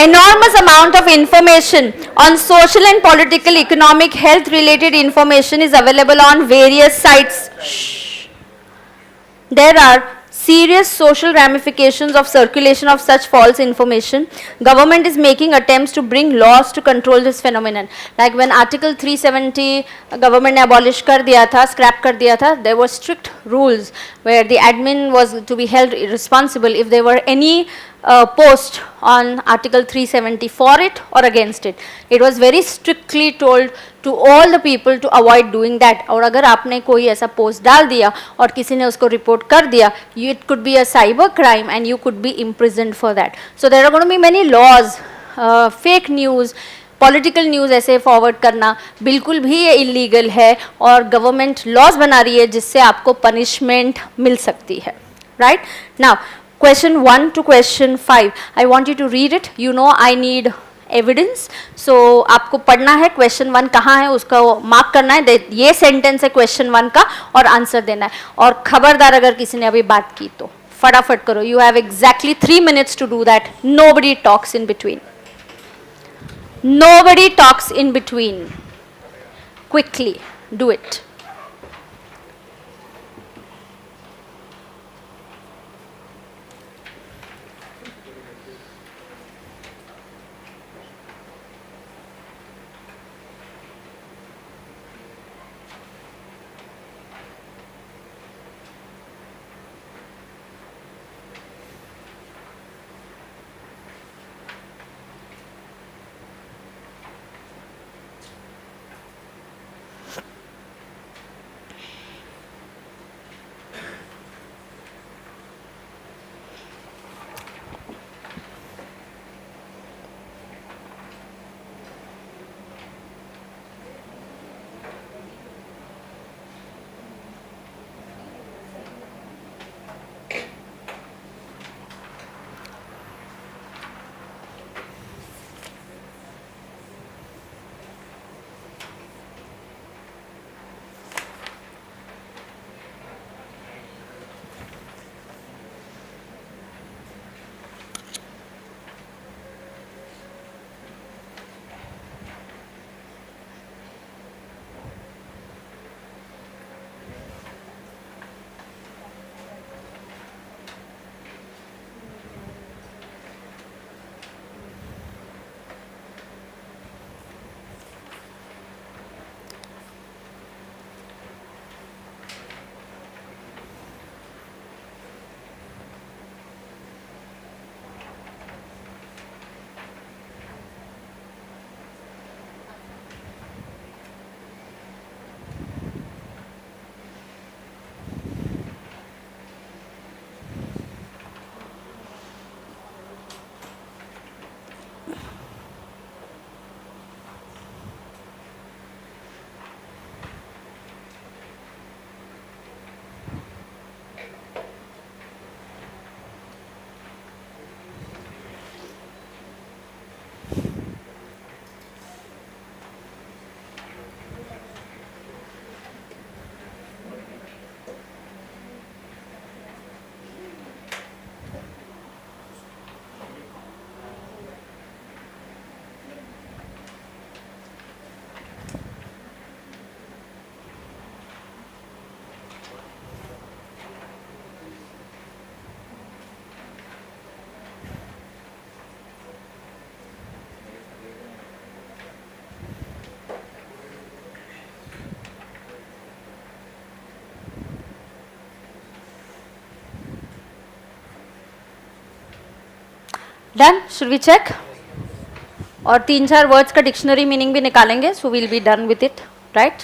enormous amount of information on social and political, economic, health related information is available on various sites. Shh. There are serious social ramifications of circulation of such false information. Government is making attempts to bring laws to control this phenomenon. Like when Article 370 government ने abolish कर दिया था, scrap कर दिया था, there were strict rules where the admin was to be held responsible if there were any post on Article 370 for it or against it. It was very strictly told to all the people to avoid doing that. और अगर आपने कोई ऐसा post डाल दिया और किसी ने उसको रिपोर्ट कर दिया, it could be a cyber crime and you could be imprisoned for that. So there are going to be many laws. Fake news, political news ऐसे फॉरवर्ड करना बिल्कुल भी ये इलीगल है और गवर्नमेंट लॉज बना रही है जिससे आपको पनिशमेंट मिल सकती है. Right now question 1 to question 5. I want you to read it. You know I need evidence. So आपको पढ़ना है question 1 कहाँ है उसका मार्क करना है. ये सेंटेंस है question 1 का और आंसर देना है. और खबरदार अगर किसी ने अभी बात की तो फटाफट करो. You have exactly 3 minutes to do that. Nobody talks in between. Nobody talks in between. Quickly do it. Done, should we check? और 3-4 वर्ड्स का डिक्शनरी मीनिंग भी निकालेंगे, so will be done with it, right?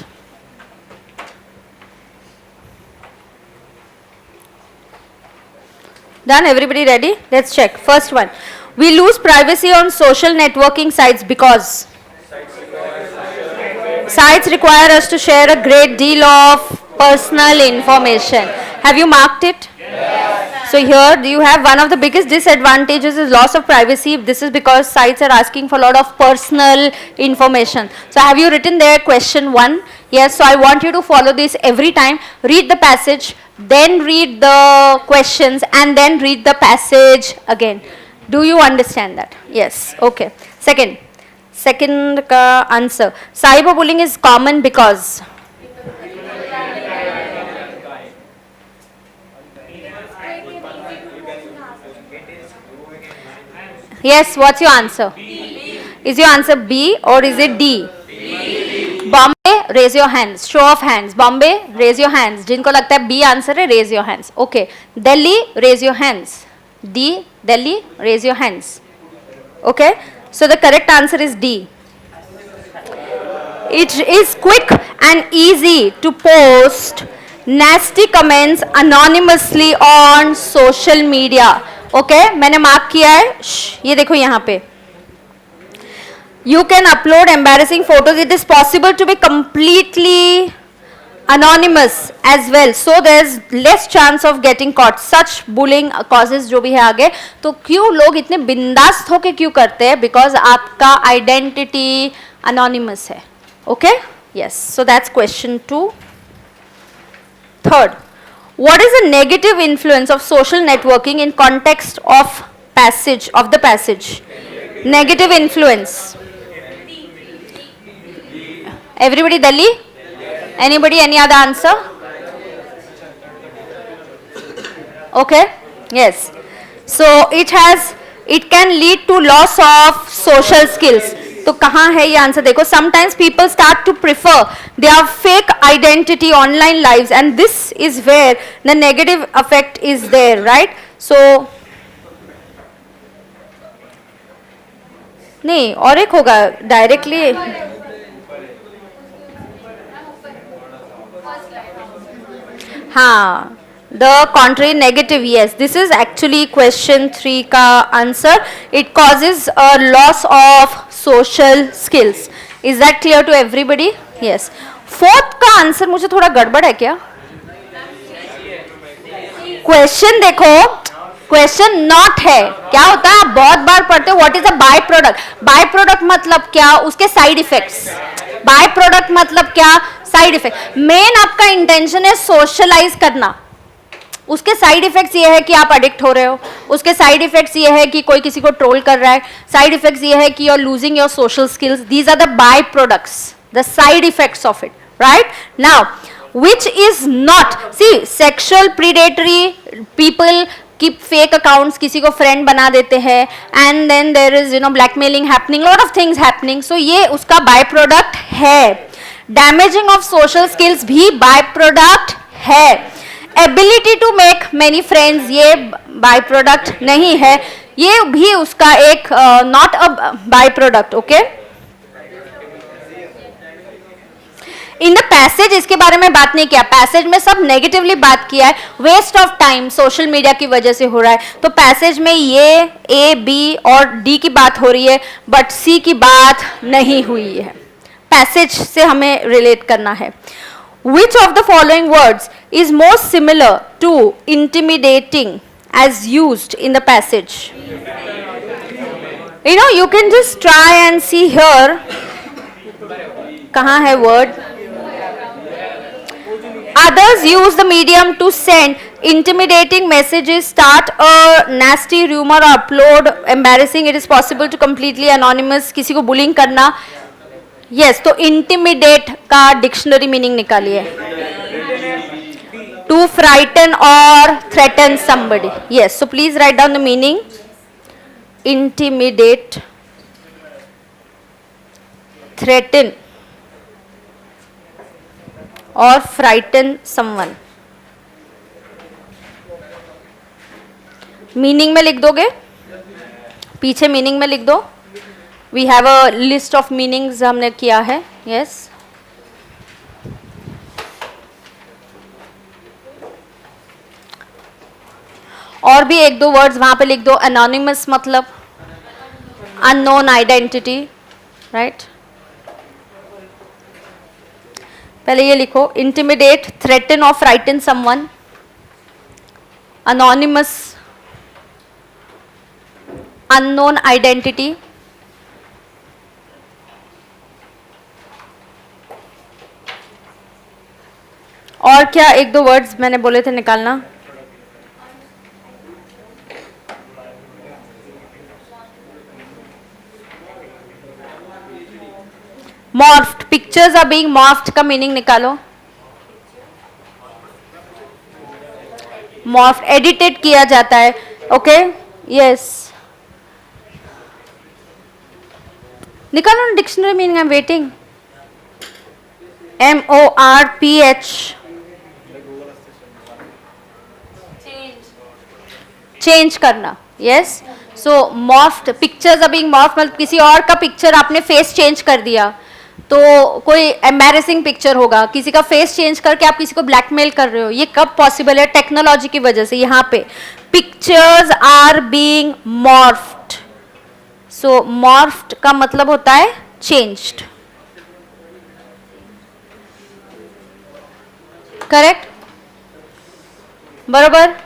Done? Everybody ready? Let's check. First one. We lose privacy on social networking sites because sites require us to share a great deal of personal information. Have you marked it? Yes. So here you have one of the biggest disadvantages is loss of privacy. This is because sites are asking for a lot of personal information. So have you written there question 1? Yes. So I want you to follow this every time. Read the passage, then read the questions, and then read the passage again. Do you understand that? Yes. Okay. Second answer. Cyberbullying is common because yes, what's your answer? B. Is your answer B or is it D? B. Bombay, raise your hands. Show of hands. Bombay, raise your hands. जिनको लगता है B answer है, raise your hands. Okay. Delhi, raise your hands. D, Delhi, raise your hands. Okay. So the correct answer is D. It is quick and easy to post nasty comments anonymously on social media. Okay, मैंने mark किया है. ये देखो यहाँ पे. You can upload embarrassing photos. It is possible to be completely anonymous as well. So there's less chance of getting caught. Such bullying causes जो भी है आगे. तो क्यों लोग इतने बिंदास्त होके क्यों करते हैं? Because आपका identity anonymous है. Okay? Yes. So that's question 2. Third, what is the negative influence of social networking in context of the passage? Negative influence. Everybody Delhi? Anybody, any other answer? Okay? Yes. So it can lead to loss of social skills. तो कहाँ है ये answer देखो. Sometimes people start to prefer their fake identity online lives and this is where the negative effect is there, right? So नहीं और एक होगा directly. हाँ, the contrary negative, yes. This is actually question 3 का answer. It causes a loss of social skills. Is that clear to everybody? Yes. Fourth का answer मुझे थोड़ा गड़बड़ है क्या? Question देखो, question not है. क्या होता है? आप बहुत बार पढ़ते हो. What is a by product? By product मतलब क्या? उसके side effects. By product मतलब क्या? Side effect. मेन आपका इंटेंशन है सोशलाइज करना. उसके साइड इफेक्ट्स ये है कि आप एडिक्ट हो रहे हो. उसके साइड इफेक्ट्स ये है कि कोई किसी को ट्रोल कर रहा है. साइड इफेक्ट्स ये है कि you are losing your social skills. These are the by products, the side effects of it, right? Now which is not, see, sexual predatory people keep fake accounts, किसी को friend बना देते हैं, and then there is blackmailing happening, lot of things happening. So ये उसका by product है. Damaging of social skills भी by product है. Ability to make many friends ये बाय प्रोडक्ट नहीं है. ये भी उसका एक not a by product. Okay, in the passage इसके बारे में बात नहीं किया. पैसेज में सब नेगेटिवली बात किया है. Waste of time social media की वजह से हो रहा है. तो पैसेज में ये ए, बी और डी की बात हो रही है, बट सी की बात नहीं हुई है. पैसेज से हमें रिलेट करना है. Which of the following words is most similar to intimidating as used in the passage? You can just try and see here. कहाँ है word? Others use the medium to send intimidating messages, start a nasty rumor or upload embarrassing. It is possible to completely anonymous. किसी को bullying करना. Yes, तो intimidate का dictionary meaning निकालिए. To frighten or threaten somebody. Yes, so please write down the meaning. Intimidate, threaten or frighten someone. Meaning में लिख दोगे. पीछे मीनिंग में लिख दो. We have a list of meanings हमने किया है. यस. और भी एक दो वर्ड्स वहां पे लिख दो. अनोनिमस मतलब अननोन आइडेंटिटी, राइट. पहले ये लिखो. इंटिमिडेट, थ्रेटन और frighten someone. Anonymous, unknown identity. और क्या एक दो वर्ड्स मैंने बोले थे निकालना. Morphed, pictures are being morphed का मीनिंग निकालो. मॉर्फ्ड, एडिटेड किया जाता है. ओके. यस. निकालो ना dictionary meaning. I am waiting. MORPH, change करना. Yes. So morphed, pictures are being morphed मतलब किसी और का पिक्चर आपने फेस चेंज कर दिया. तो कोई एम्बैरेसिंग पिक्चर होगा, किसी का फेस चेंज करके आप किसी को ब्लैकमेल कर रहे हो. ये कब पॉसिबल है? टेक्नोलॉजी की वजह से. यहाँ पे pictures are being morphed. So morphed का मतलब होता है चेंज्ड. करेक्ट? बरोबर.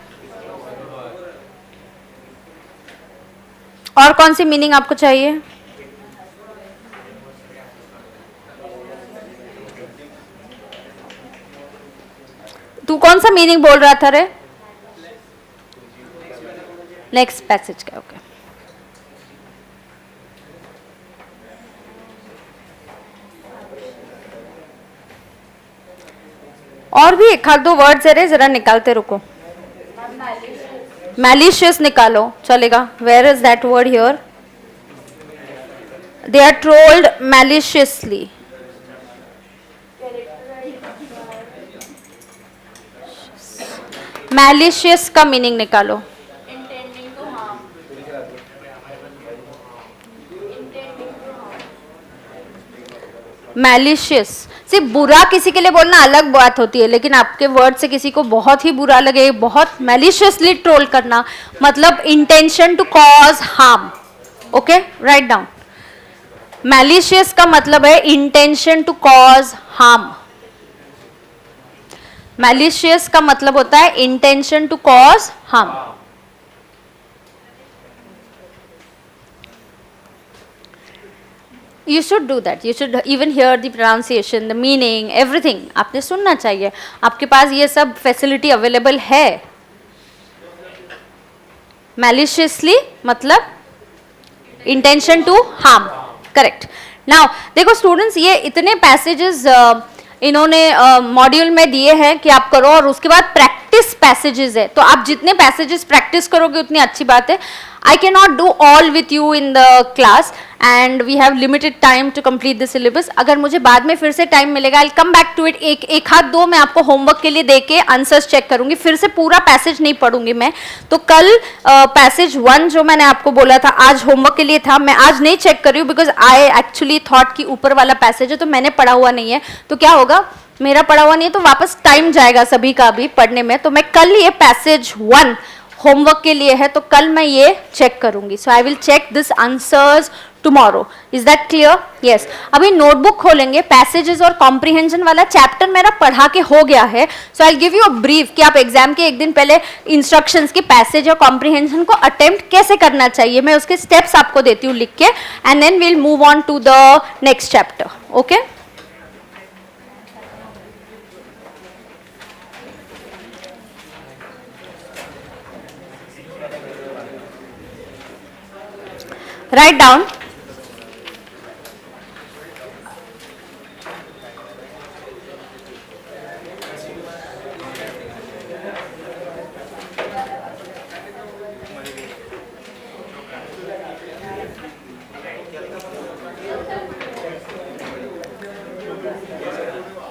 और कौन सी मीनिंग आपको चाहिए? तू कौन सा मीनिंग बोल रहा था रे? नेक्स्ट पैसेज का. ओके. और भी एक आध दो वर्ड्स है रे, जरा निकालते रुको. मैलिशियस निकालो, चलेगा. Where is that word here? They are trolled maliciously. Malicious का मीनिंग निकालो. मैलिशियस, सिर्फ बुरा किसी के लिए बोलना अलग बात होती है, लेकिन आपके वर्ड से किसी को बहुत ही बुरा लगे, बहुत मैलिशियसली ट्रोल करना मतलब intention to cause harm. Okay, write down. Malicious का मतलब है intention to cause harm. Malicious का मतलब होता है intention to cause harm. You should do that. You should even hear the pronunciation, the meaning, everything. आपने सुनना चाहिए. आपके पास ये सब फैसिलिटी अवेलेबल है. Maliciously मतलब intention to harm. Correct. Now देखो स्टूडेंट्स, ये इतने पैसेजेस इन्होंने मॉड्यूल में दिए हैं कि आप करो, और उसके बाद प्रैक्टिस पैसेजेस है. तो आप जितने पैसेजेस प्रैक्टिस करोगे उतनी अच्छी बात है. I cannot do all with you in the class and we have limited time to complete the syllabus. अगर मुझे बाद में फिर से टाइम मिलेगा, I'll come back to it. एक हाथ दो मैं आपको होमवर्क के लिए दे के आंसर्स चेक करूंगी. फिर से पूरा पैसेज नहीं पढ़ूंगी मैं. तो कल पैसेज 1 जो मैंने आपको बोला था आज होमवर्क के लिए था, मैं आज नहीं चेक कर रही हूँ बिकॉज आई एक्चुअली थॉट कि ऊपर वाला पैसेज है तो मैंने पढ़ा हुआ नहीं है. तो क्या होगा, मेरा पढ़ा हुआ नहीं है तो वापस टाइम जाएगा सभी का भी पढ़ने में. तो मैं कल ये पैसेज 1 होमवर्क के लिए है, तो कल मैं ये चेक करूंगी. So I will check this answers tomorrow. Is that clear? Yes. अभी नोटबुक खोलेंगे. पैसेजेस और कॉम्प्रिहेंशन वाला चैप्टर मेरा पढ़ा के हो गया है. So I give you a brief कि आप एग्जाम के एक दिन पहले इंस्ट्रक्शंस की पैसेज और कॉम्प्रिहेंशन को अटेम्प्ट कैसे करना चाहिए, मैं उसके स्टेप्स आपको देती हूँ लिख के, and then we'll move on to the next chapter. Okay. Write down.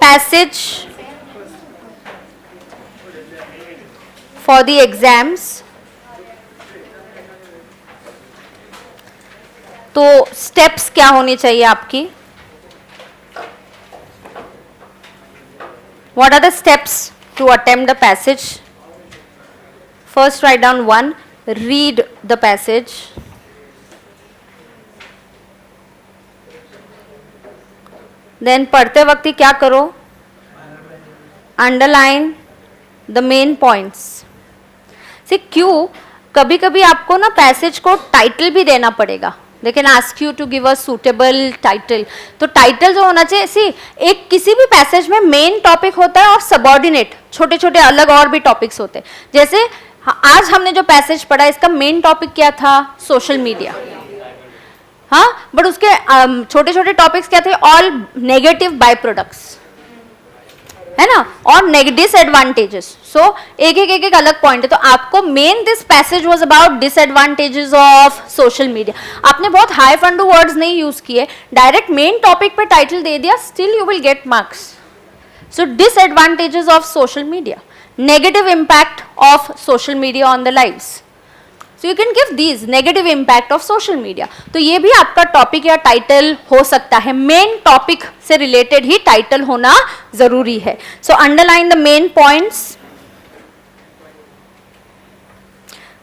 Passage for the exams. तो स्टेप्स क्या होनी चाहिए आपकी? What are the steps to attempt the passage? First, write down 1. Read the passage. Then पढ़ते वक्त ही क्या करो? Underline the main points. See, क्यों? कभी कभी आपको ना पैसेज को टाइटल भी देना पड़ेगा. They can ask you to give a suitable title. तो टाइटल जो होना चाहिए, सी एक किसी भी पैसेज में मेन टॉपिक होता है और सबऑर्डिनेट छोटे छोटे अलग और भी टॉपिक्स होते हैं. जैसे आज हमने जो पैसेज पढ़ा इसका मेन टॉपिक क्या था? Social media. हाँ, बट उसके छोटे छोटे टॉपिक्स क्या थे? ऑल नेगेटिव बाय प्रोडक्ट्स, है ना, और डिसएडवांटेजेस. सो एक अलग पॉइंट है. तो आपको main this passage was about disadvantages of social media. आपने बहुत हाई फंडू वर्ड्स नहीं यूज किए, डायरेक्ट मेन टॉपिक पे टाइटल दे दिया, still you will get marks. So disadvantages of social media, negative impact of social media on the lives. So you can give these negative impact of social media. तो ये भी आपका topic या title हो सकता है. Main topic से related ही title होना जरूरी है. So underline the main points.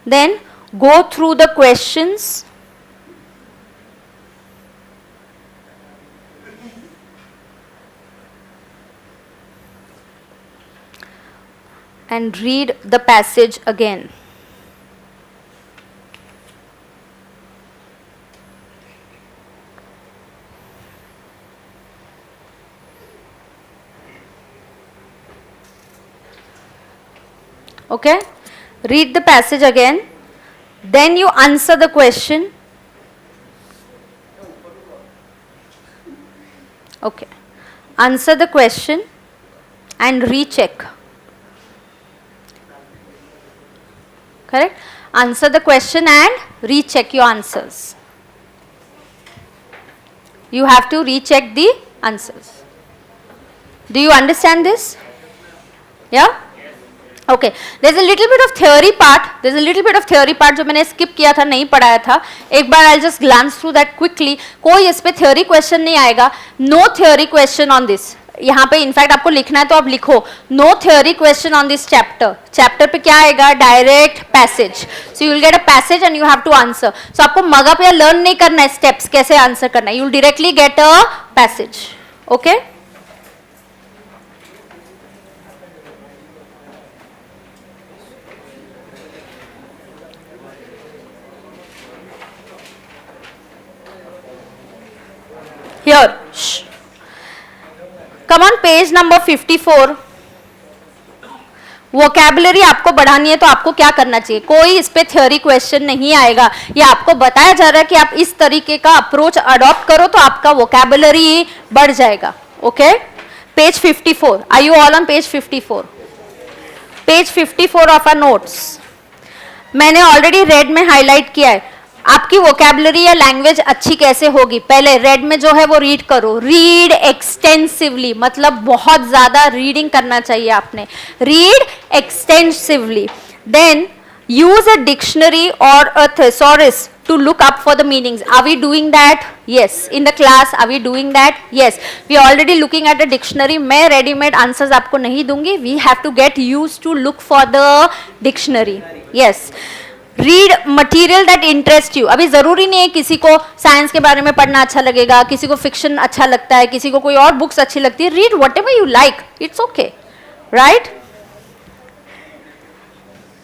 Then go through the questions. And read the passage again. Okay, read the passage again, then you answer the question. Okay, answer the question and recheck. Correct? Answer the question and recheck your answers. You have to recheck the answers. Do you understand this? Yeah? Okay, there's a little bit of theory part. There's a little bit of theory part जो मैंने skip किया था, नहीं पढ़ाया था. एक बार I'll just glance through that quickly. कोई इस पे theory question नहीं आएगा. No theory question on this. यहाँ पे इनफैक्ट आपको लिखना है तो आप लिखो no theory question on this chapter. Chapter पे क्या आएगा? Direct passage. So you will get a passage and you have to answer. So आपको मगा पे लर्न नहीं करना है स्टेप्स कैसे आंसर करना है. You will directly get a passage. Okay? Here, shh. Come on, page number 54. Vocabulary आपको बढ़ानी है तो आपको क्या करना चाहिए? कोई इस पे थ्योरी क्वेश्चन नहीं आएगा. ये आपको बताया जा रहा है कि आप इस तरीके का अप्रोच अडॉप्ट करो तो आपका वोकैबुलरी बढ़ जाएगा. Okay, page 54. Are you all on page 54? Page 54 of our notes. मैंने ऑलरेडी रेड में हाईलाइट किया है. आपकी वोकैबुलरी या लैंग्वेज अच्छी कैसे होगी? पहले रेड में जो है वो रीड करो. रीड एक्सटेंसिवली, मतलब बहुत ज्यादा रीडिंग करना चाहिए आपने. Read extensively. Then use a dictionary और a thesaurus to look up for the meanings. Are we doing that? Yes. In the class, are we doing that? Yes. We are already looking at a dictionary. मैं ready-made answers आपको नहीं दूंगी. We have to get used to look for the dictionary. Yes. Read material that interest you. अभी जरूरी नहीं है किसी को साइंस के बारे में पढ़ना अच्छा लगेगा, किसी को फिक्शन अच्छा लगता है, किसी को कोई और बुक्स अच्छी लगती है. Read whatever you like, it's okay, right.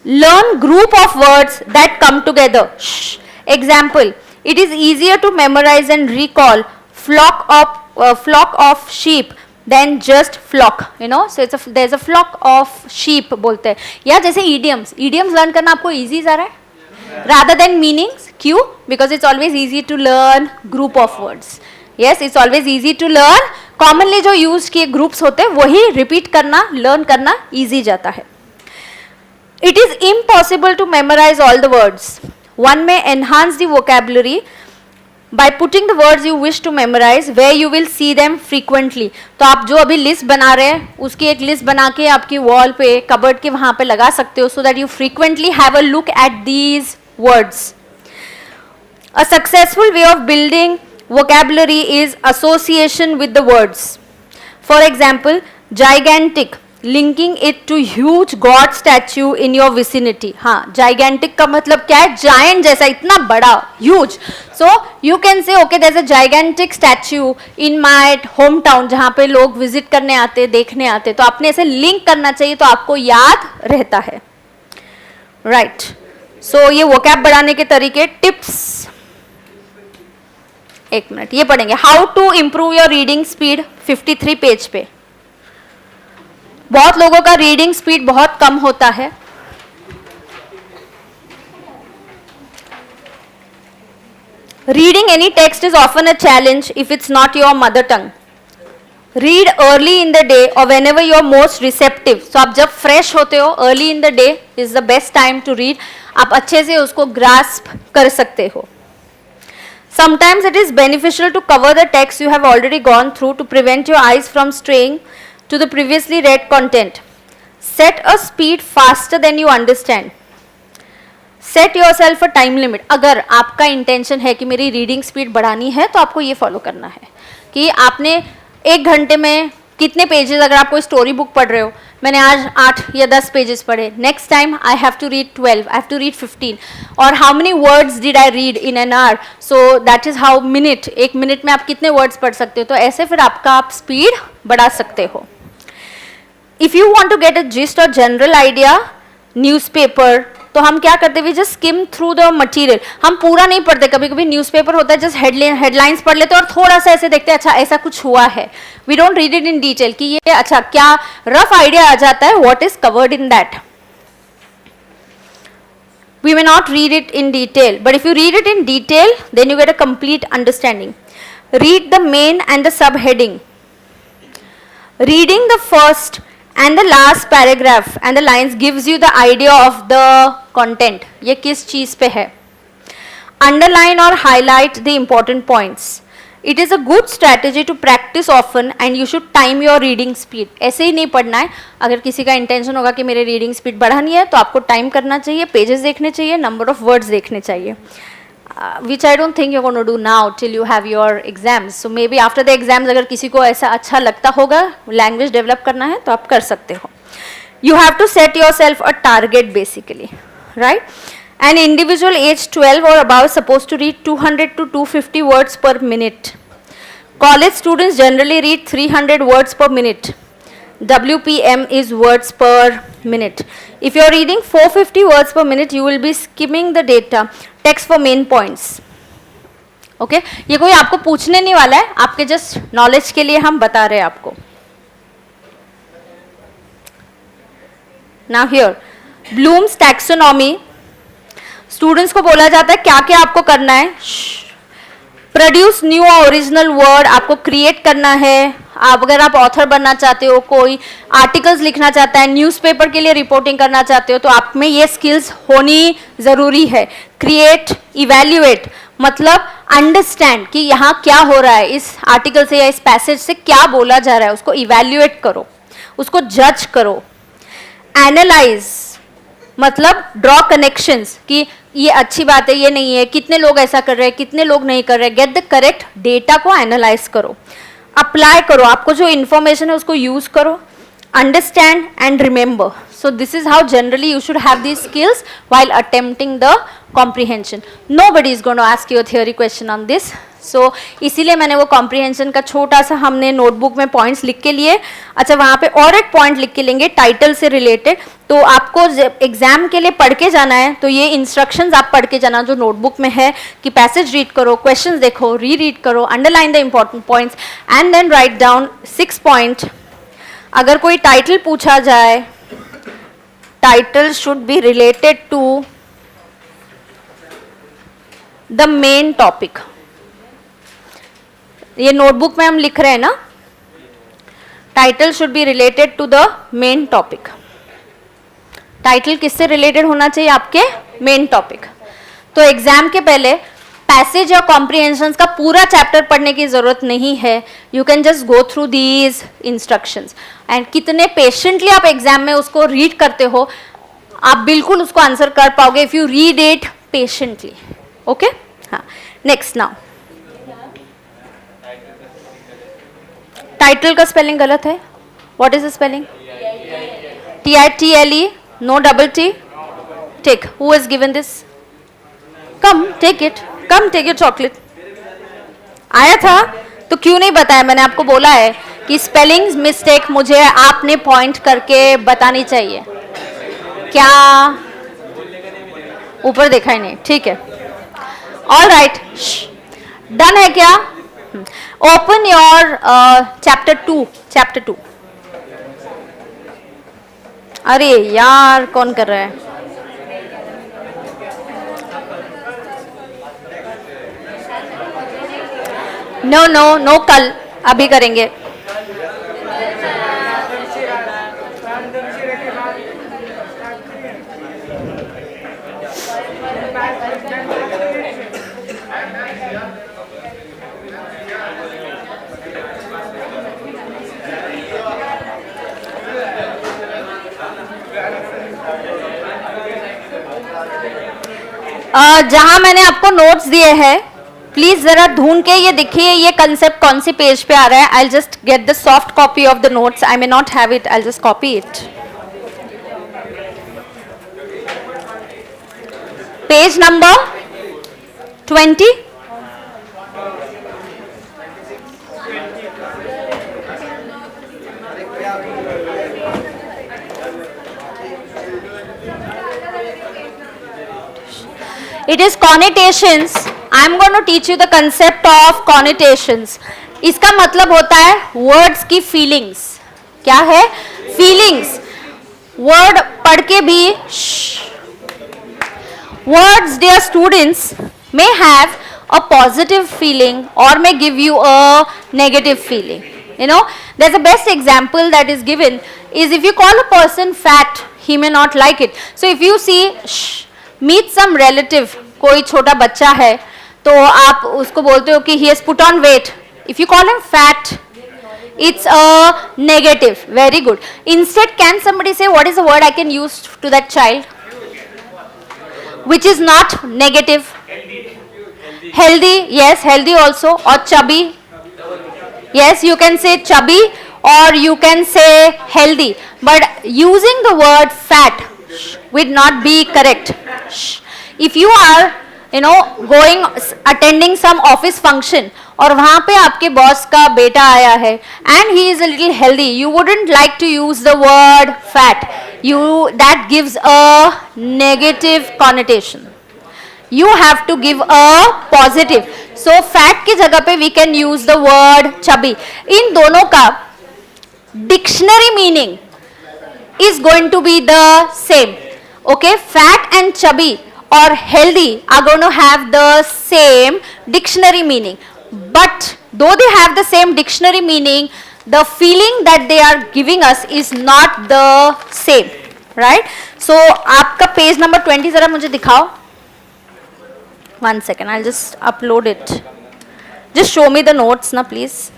Learn group of words that come together. Example, it is easier to memorise and recall flock of sheep than just flock, you know. So there is a flock of sheep बोलते हैं. या जैसे idioms learn करना आपको easy जा रहा है rather than meanings. क्यों? Because it's always easy to learn group of words. Yes, it's always easy to learn. Commonly जो use किए groups होते हैं वही repeat करना, learn करना easy जाता है. It is impossible to memorize all the words. One may enhance the vocabulary by putting the words you wish to memorize where you will see them frequently. तो आप जो अभी लिस्ट बना रहे हैं उसकी एक लिस्ट बना के आपकी वॉल पे, कबर्ड के वहाँ पे लगा सकते हो, so that you frequently have a look at these words. A successful way of building vocabulary is association with the words. For example, gigantic, linking it to huge god statue in your vicinity. हाँ, gigantic का मतलब क्या है? Giant जैसा, इतना बड़ा, huge. So you can say, okay, there's a gigantic statue in my hometown, जहाँ पे लोग visit करने आते, देखने आते. तो आपने ऐसे link करना चाहिए, तो आपको याद रहता है. Right. So ये vocab बढ़ाने के तरीके, tips. एक मिनट, ये पढ़ेंगे. How to improve your reading speed, 53 page पे. बहुत लोगों का रीडिंग स्पीड बहुत कम होता है. Reading any text is often a challenge if it's not your mother tongue. Read early in the day और whenever you are most receptive. So आप जब फ्रेश होते हो, early in the day is the best time to read. आप अच्छे से उसको grasp कर सकते हो. Sometimes it is beneficial to cover the text you have already gone through to prevent your eyes from straying to the previously read content. Set a speed faster than you understand. Set yourself a time limit. अगर आपका intention है कि मेरी reading speed बढ़ानी है, तो आपको ये फॉलो करना है कि आपने 1 घंटे में कितने पेजेस, अगर आप कोई स्टोरी बुक पढ़ रहे हो, मैंने आज 8 या 10 पेजेस पढ़े, next time I have to read 12, I have to read 15, और how many words did I read in an hour, so that is how minute, 1 minute में आप कितने वर्ड्स पढ़ सकते हो. तो ऐसे फिर आपका आप स्पीड बढ़ा सकते हो. If you want to get a gist और जनरल आइडिया, न्यूज़पेपर, तो हम क्या करते हैं, we just skim through the material. हम पूरा नहीं पढ़ते. कभी कभी न्यूज़पेपर होता है, जस्ट हेडलाइंस पढ़ लेते हैं और थोड़ा सा ऐसे देखते हैं, अच्छा ऐसा कुछ हुआ है. We don't read it in detail कि ये अच्छा, क्या रफ आइडिया आ जाता है what is covered in that. We may not read it in detail, but if you read it in detail, then you get a complete understanding. Read the main and the subheading. Reading the first and the last paragraph and the lines gives you the idea of the content. ये किस चीज़ पे है. Underline or highlight the important points. It is a good strategy to practice often and you should time your reading speed. ऐसे ही नहीं पढ़ना है. अगर किसी का इंटेंशन होगा कि मेरे रीडिंग स्पीड बढ़ानी है, तो आपको टाइम करना चाहिए, पेजेस देखने चाहिए, नंबर ऑफ वर्ड्स देखने चाहिए. Which I don't think you're going to do now till you have your exams. So maybe after the exams, अगर किसी को ऐसा अच्छा लगता होगा, लैंग्वेज डेवलप करना है, तो आप कर सकते हो. You have to set yourself a target basically, right? An individual age 12 or above is supposed to read 200 to 250 words per minute. College students generally read 300 words per minute. WPM is words per minute. If you are reading 450 words per minute, you will be skimming the data. Text for main points. Okay? ये कोई आपको पूछने नहीं वाला है, आपके just knowledge के लिए हम बता रहे हैं आपको. Now here, Bloom's taxonomy. Students को बोला जाता है क्या क्या आपको करना है. प्रोड्यूस न्यू ओरिजिनल वर्ड, आपको क्रिएट करना है. आप अगर आप ऑथर बनना चाहते हो, कोई आर्टिकल्स लिखना चाहता है, न्यूज़पेपर के लिए रिपोर्टिंग करना चाहते हो, तो आप में ये स्किल्स होनी ज़रूरी है. क्रिएट, इवैल्यूएट मतलब अंडरस्टैंड कि यहाँ क्या हो रहा है, इस आर्टिकल से या इस पैसेज से क्या बोला जा रहा है, उसको इवैल्यूएट करो, उसको जज करो. एनालाइज मतलब ड्रॉ कनेक्शंस कि ये अच्छी बात है, ये नहीं है, कितने लोग ऐसा कर रहे हैं, कितने लोग नहीं कर रहे. गेट द करेक्ट डेटा को एनालाइज करो. अप्लाई करो, आपको जो इन्फॉर्मेशन है उसको यूज करो. Understand and remember. So this is how generally you should have these skills while attempting the comprehension. Nobody is going to ask you a theory question on this. So इसीलिए मैंने वो comprehension का छोटा सा हमने notebook में points लिख के लिए. अच्छा, वहाँ पे और एक पॉइंट लिख के लेंगे टाइटल से रिलेटेड. तो आपको एग्जाम के लिए पढ़ के जाना है, तो ये इंस्ट्रक्शंस आप पढ़ के जाना जो नोटबुक में है कि पैसेज रीड करो, क्वेश्चंस देखो, रीड करो, underline the important points and then write down 6 point. अगर कोई टाइटल पूछा जाए, title should be related to the main topic. ये नोटबुक में हम लिख रहे हैं ना, title should be related to the main topic. Title किससे रिलेटेड होना चाहिए? आपके मेन टॉपिक. तो एग्जाम के पहले पैसेज या कॉम्प्रिहेंशन का पूरा चैप्टर पढ़ने की जरूरत नहीं है. You can just go through these instructions and कितने पेशेंटली आप एग्जाम में उसको रीड करते हो, आप बिल्कुल उसको आंसर कर पाओगे if you read it patiently. Okay, हाँ, नेक्स्ट नाउ टाइटल का स्पेलिंग गलत है. What is the spelling? TITLE. No double T. Take. Who has given this? Come, take it. Come, take your chocolate. आया था तो क्यों नहीं बताया? मैंने आपको बोला है कि स्पेलिंग मिस्टेक मुझे आपने पॉइंट करके बतानी चाहिए. क्या ऊपर देखा ही नहीं? ठीक है. ऑल राइट, डन है क्या? Open your chapter 2. अरे यार, कौन कर रहा है? नो, कल, अभी करेंगे. जहां मैंने आपको नोट्स दिए हैं, प्लीज जरा ढूंढ के ये देखिए ये कंसेप्ट कौन सी पेज पे आ रहा है. I just get the soft copy of the notes. I may not have it. I just copy it. Page number 20. It is connotations. I am going to teach you the concept of connotations. इसका मतलब होता है words की feelings. क्या है? Feelings. Word पढ़ के भी words, dear students, may have a positive feeling or may give you a negative feeling. You know, there's a best example that is given is if you call a person fat, he may not like it. So if you see meet some relative, कोई छोटा बच्चा है तो आप उसको बोलते हो कि he has put on weight. If you call him fat, it's a negative. Very good. Instead, can somebody say what is the word I can use to that child which is not negative? Healthy. Yes, healthy also. Or chubby. Yes, you can say chubby or you can say healthy, but using the word fat would not be correct. If you are, you know, going attending some office function और वहाँ पे आपके boss का बेटा आया है and he is a little healthy, you wouldn't like to use the word fat. That gives a negative connotation. You have to give a positive. So fat की जगह पे we can use the word chubby. इन दोनों का dictionary meaning is going to be the same. Okay, fat and chubby or healthy are going to have the same dictionary meaning. But though they have the same dictionary meaning, the feeling that they are giving us is not the same. Right? So, आपका page number 20 जरा मुझे दिखाओ. 1 second, I'll just upload it. Just show me the notes na please.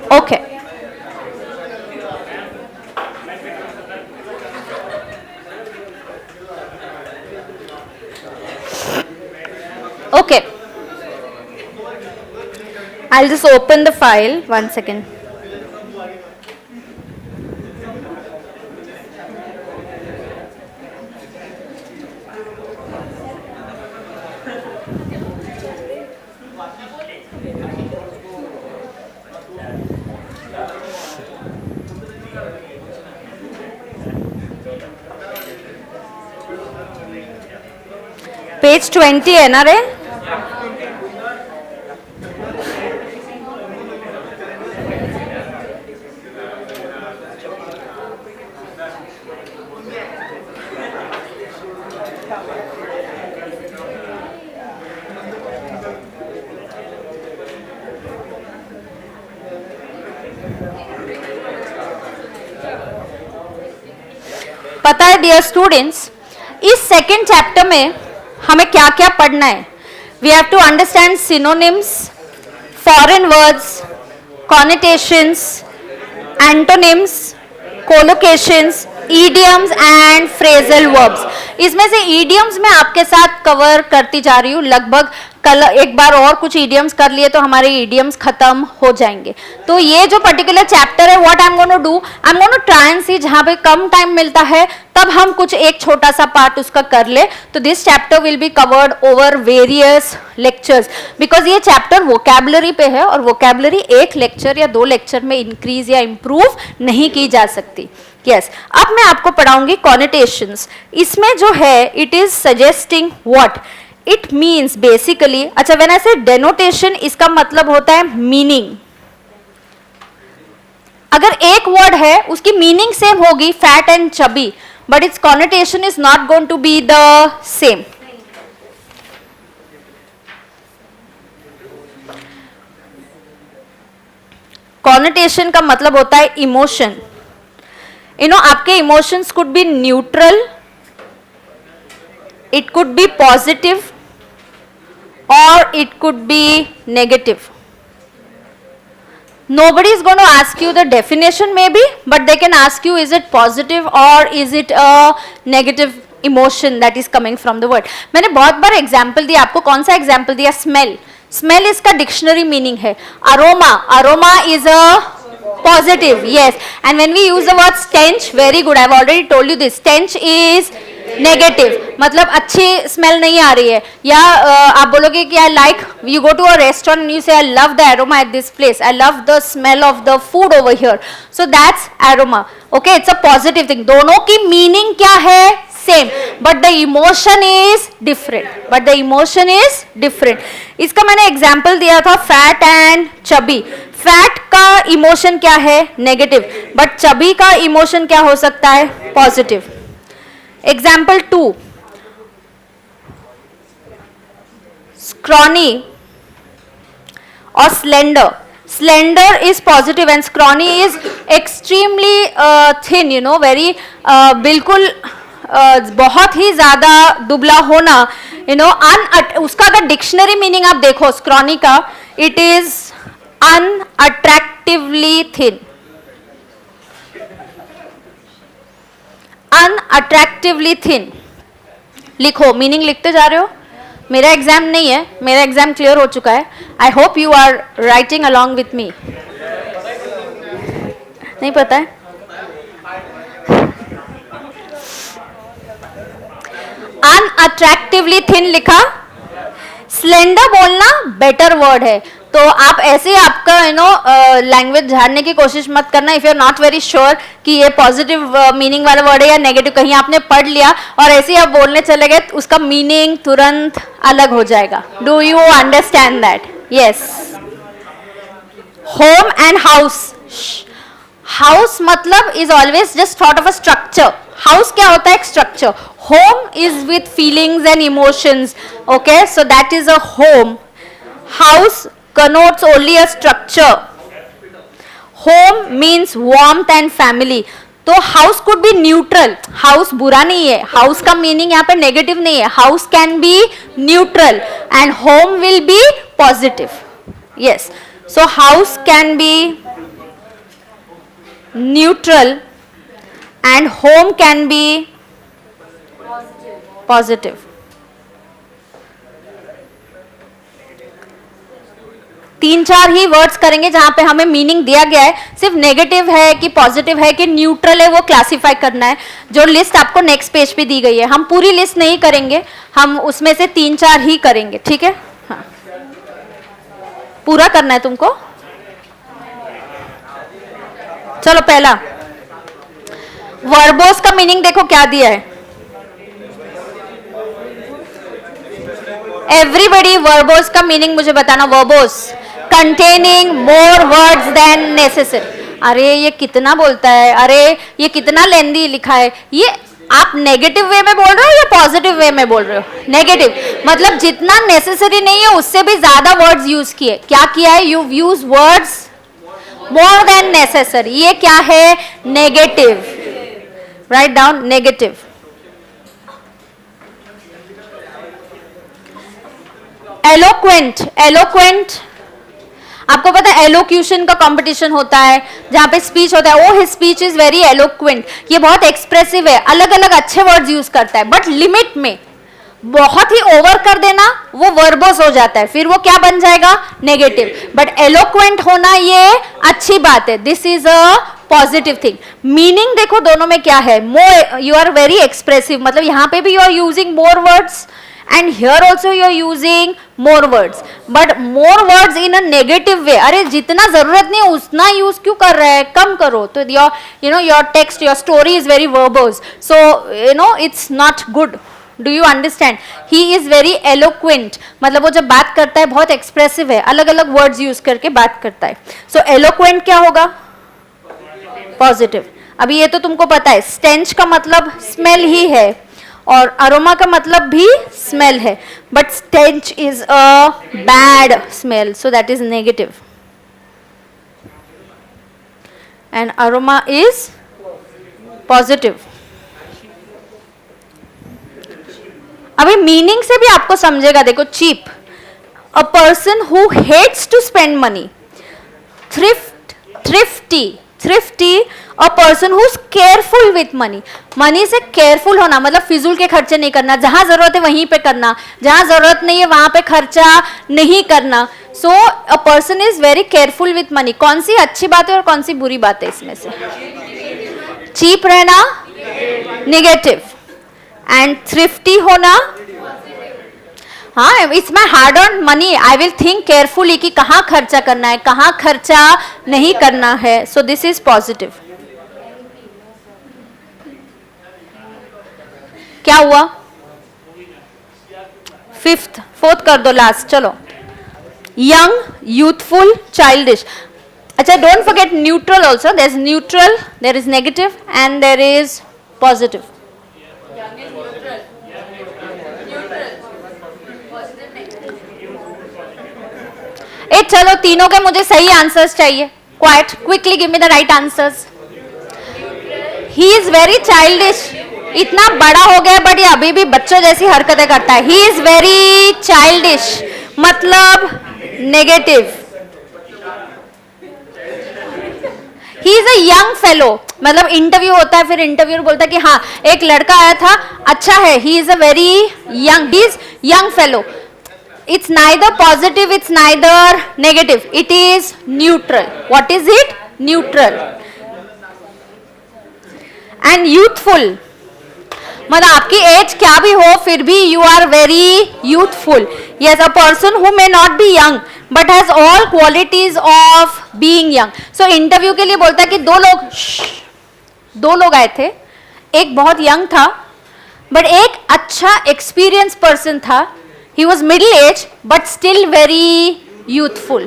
Okay. Okay. I'll just open the file. 1 second. Page 20 है ना रे? पता है dear students, इस सेकेंड चैप्टर में हमें क्या क्या पढ़ना है. We have to understand synonyms, foreign words, connotations, antonyms, collocations, idioms and phrasal verbs. इसमें से idioms मैं आपके साथ कवर करती जा रही हूँ. लगभग कल एक बार और कुछ idioms कर लिए तो हमारे idioms खत्म हो जाएंगे. तो ये जो पर्टिकुलर चैप्टर है, what I am going to do, I am going to try and see जहाँ पे कम टाइम मिलता है तब हम कुछ एक छोटा सा पार्ट उसका कर ले. तो this chapter will be covered over various lectures, because ये चैप्टर वोकैबुलरी पे है और वोकैबुलरी एक लेक्चर या 2 लेक्चर में इंक्रीज या इंप्रूव नहीं की जा सकती. यस, अब मैं आपको पढ़ाऊंगी कॉनिटेशंस. इसमें जो है it is suggesting what it means basically. अच्छा, व्हेन आई से डेनोटेशन, इसका मतलब होता है मीनिंग. अगर एक वर्ड है उसकी मीनिंग सेम होगी, fat and chubby, but its connotation is not going to be the same. Connotation का मतलब होता है इमोशन. आपके emotions could be neutral, it could be positive और it could be negative. Nobody is going to ask you the definition maybe, but they can ask you is it positive or is it a negative emotion that is coming from the word. मैंने बहुत बार example दिया आपको. कौन सा example दिया? Smell. Smell इसका dictionary meaning है. Aroma, aroma is a positive, yes. And when we use the word stench, very good, I have already told you this, stench is negative, मतलब अच्छी स्मेल नहीं आ रही है. या आप बोलोगे कि I like, you go to a restaurant and you say I love the aroma at this place, I love the smell of the food over here, so that's aroma. Okay, it's a positive thing. दोनों की meaning क्या है? Same, but the emotion is different. But the emotion is different. इसका मैंने example दिया था fat and chubby. Fat का emotion क्या है? नेगेटिव. बट चबी का इमोशन क्या हो सकता है? पॉजिटिव. एग्जाम्पल 2, स्क्रॉनी और slender. Slender is positive and scrawny is extremely thin, you know, very बिल्कुल बहुत ही ज्यादा दुबला होना, यू नो. उसका अगर डिक्शनरी मीनिंग आप देखो स्क्रॉनी का, इट इज अनअट्रैक्टिवली थिन. अनअट्रैक्टिवली थिन लिखो, मीनिंग लिखते जा रहे हो. मेरा एग्जाम नहीं है, मेरा एग्जाम क्लियर हो चुका है. I hope you are writing along with me. नहीं पता है? अनअट्रैक्टिवली थिन लिखा. स्लेंडर बोलना बेटर वर्ड है. तो आप ऐसे आपका लैंग्वेज झाड़ने की कोशिश मत करना. If you are not very sure कि ये पॉजिटिव मीनिंग वाला वर्ड है या नेगेटिव, कहीं आपने पढ़ लिया और ऐसे ही आप बोलने चले गए, उसका मीनिंग तुरंत अलग हो जाएगा. Do you understand that? Yes. Home and house. House मतलब is always just thought of a structure. House क्या होता है? एक structure. Home is with feelings and emotions. Okay, so that is a home. House connotes only a structure. Home means warmth and family. तो house could be neutral. House बुरा नहीं है. House का meaning यहाँ पे negative नहीं है. House can be neutral and home will be positive. Yes. So house can be neutral and home can be positive. 3-4 he words करेंगे जहां पे हमें मीनिंग दिया गया है. सिर्फ नेगेटिव है कि पॉजिटिव है कि न्यूट्रल है वो क्लासिफाई करना है. जो लिस्ट आपको नेक्स्ट पेज पे दी गई है, हम पूरी लिस्ट नहीं करेंगे, हम उसमें से 3-4 ही करेंगे. ठीक है? हाँ, पूरा करना है तुमको. चलो, पहला वर्बोस का मीनिंग देखो क्या दिया है. एवरीबडी वर्बोस का मीनिंग मुझे बताना. Verbose containing more words than necessary. अरे ये कितना बोलता है, अरे ये कितना लेंदी लिखा है. ये आप नेगेटिव वे में बोल रहे हो या पॉजिटिव वे में बोल रहे हो? नेगेटिव मतलब जितना नेसेसरी नहीं है उससे भी ज्यादा वर्ड्स यूज किए. क्या किया है? You use words more than necessary. ये क्या है? Negative. Write down, negative. Eloquent. Eloquent आपको पता है एलोक्यूशन का कंपटीशन होता है जहाँ पे स्पीच होता है, oh his speech is very eloquent, ये बहुत एक्सप्रेसिव है, अलग अलग अच्छे वर्ड्स यूज करता है, बट लिमिट में। बहुत ही ओवर कर देना वो वर्बोस हो जाता है, फिर वो क्या बन जाएगा, नेगेटिव। बट एलोक्वेंट होना ये अच्छी बात है, this is a positive thing. Meaning देखो दोनों में क्या है, more you are very expressive, मतलब यहाँ पे भी you are using more words and here also you are using more words, but more words in a negative way। अरे जितना जरूरत नहीं उतना यूज क्यों कर रहा है, कम करो। तो your text, your story is very verbose, so it's not good। Do you understand? He is very eloquent, मतलब वो जब बात करता है बहुत एक्सप्रेसिव है, अलग अलग वर्ड्स यूज करके बात करता है। so eloquent क्या होगा, पॉजिटिव। अभी ये तो तुमको पता है, stench का मतलब स्मेल ही है और अरोमा का मतलब भी स्मेल है, but stench is a bad smell, so that is negative, and aroma is positive. अभी मीनिंग से भी आपको समझेगा, देखो cheap, a person who hates to spend money. Thrifty a person who is careful with money. Money से careful होना मतलब फिजूल के खर्चे नहीं करना, जहां जरूरत है वहीं पे करना, जहां जरूरत नहीं है वहां पे खर्चा नहीं करना। So a person is very careful with money. कौन सी अच्छी बात है और कौन सी बुरी बात है इसमें से, चीप रहना नेगेटिव, एंड थ्रिफ्टी होना, हाँ it's my hard earn money, I will think carefully कि कहाँ खर्चा करना है, कहाँ खर्चा नहीं करना है, सो दिस इज पॉजिटिव। क्या हुआ, फोर्थ कर दो लास्ट, चलो। Young, youthful, childish. अच्छा, don't forget neutral also, there is neutral, there is negative and there is positive. ए चलो तीनों के मुझे सही आंसर्स चाहिए, quite quickly give me the right answers. He is very childish, इतना बड़ा हो गया बट ये अभी भी बच्चों जैसी हरकतें करता है। ही इज वेरी चाइल्डिश मतलब negative. He is a young fellow, मतलब इंटरव्यू होता है, फिर इंटरव्यूअर बोलता है कि हाँ एक लड़का आया था, अच्छा है, he is a very young, he is young fellow. It's neither positive, it's neither negative, it is neutral. What is it? Neutral. And youthful, मतलब आपकी एज क्या भी हो फिर भी you are very youthful. Yes, a person who may not be young but has all qualities of being young. So interview के लिए बोलता है कि दो लोग आए थे, एक बहुत यंग था बट एक अच्छा एक्सपीरियंस पर्सन था। He was middle age but still very youthful,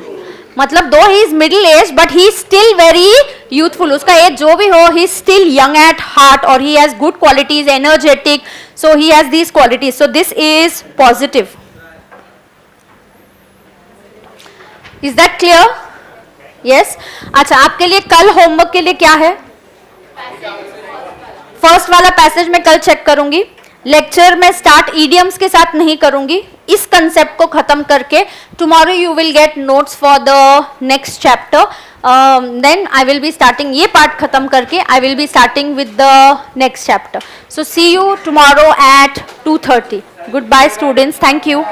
मतलब दो he is middle age but he is still very youthful, उसका एज जो भी हो he is still young at heart or he has good qualities, energetic, so he has these qualities, so this is positive. Is that clear? Yes. अच्छा, आपके लिए कल homework के लिए क्या है, फर्स्ट वाला पैसेज में कल चेक करूंगी, लेक्चर में स्टार्ट ईडियम्स के साथ नहीं करूंगी, इस कंसेप्ट को खत्म करके tomorrow you will get notes for the next chapter, then I will be starting, ये पार्ट खत्म करके I will be starting with the next chapter. So see you tomorrow at 2:30। Goodbye students, thank you.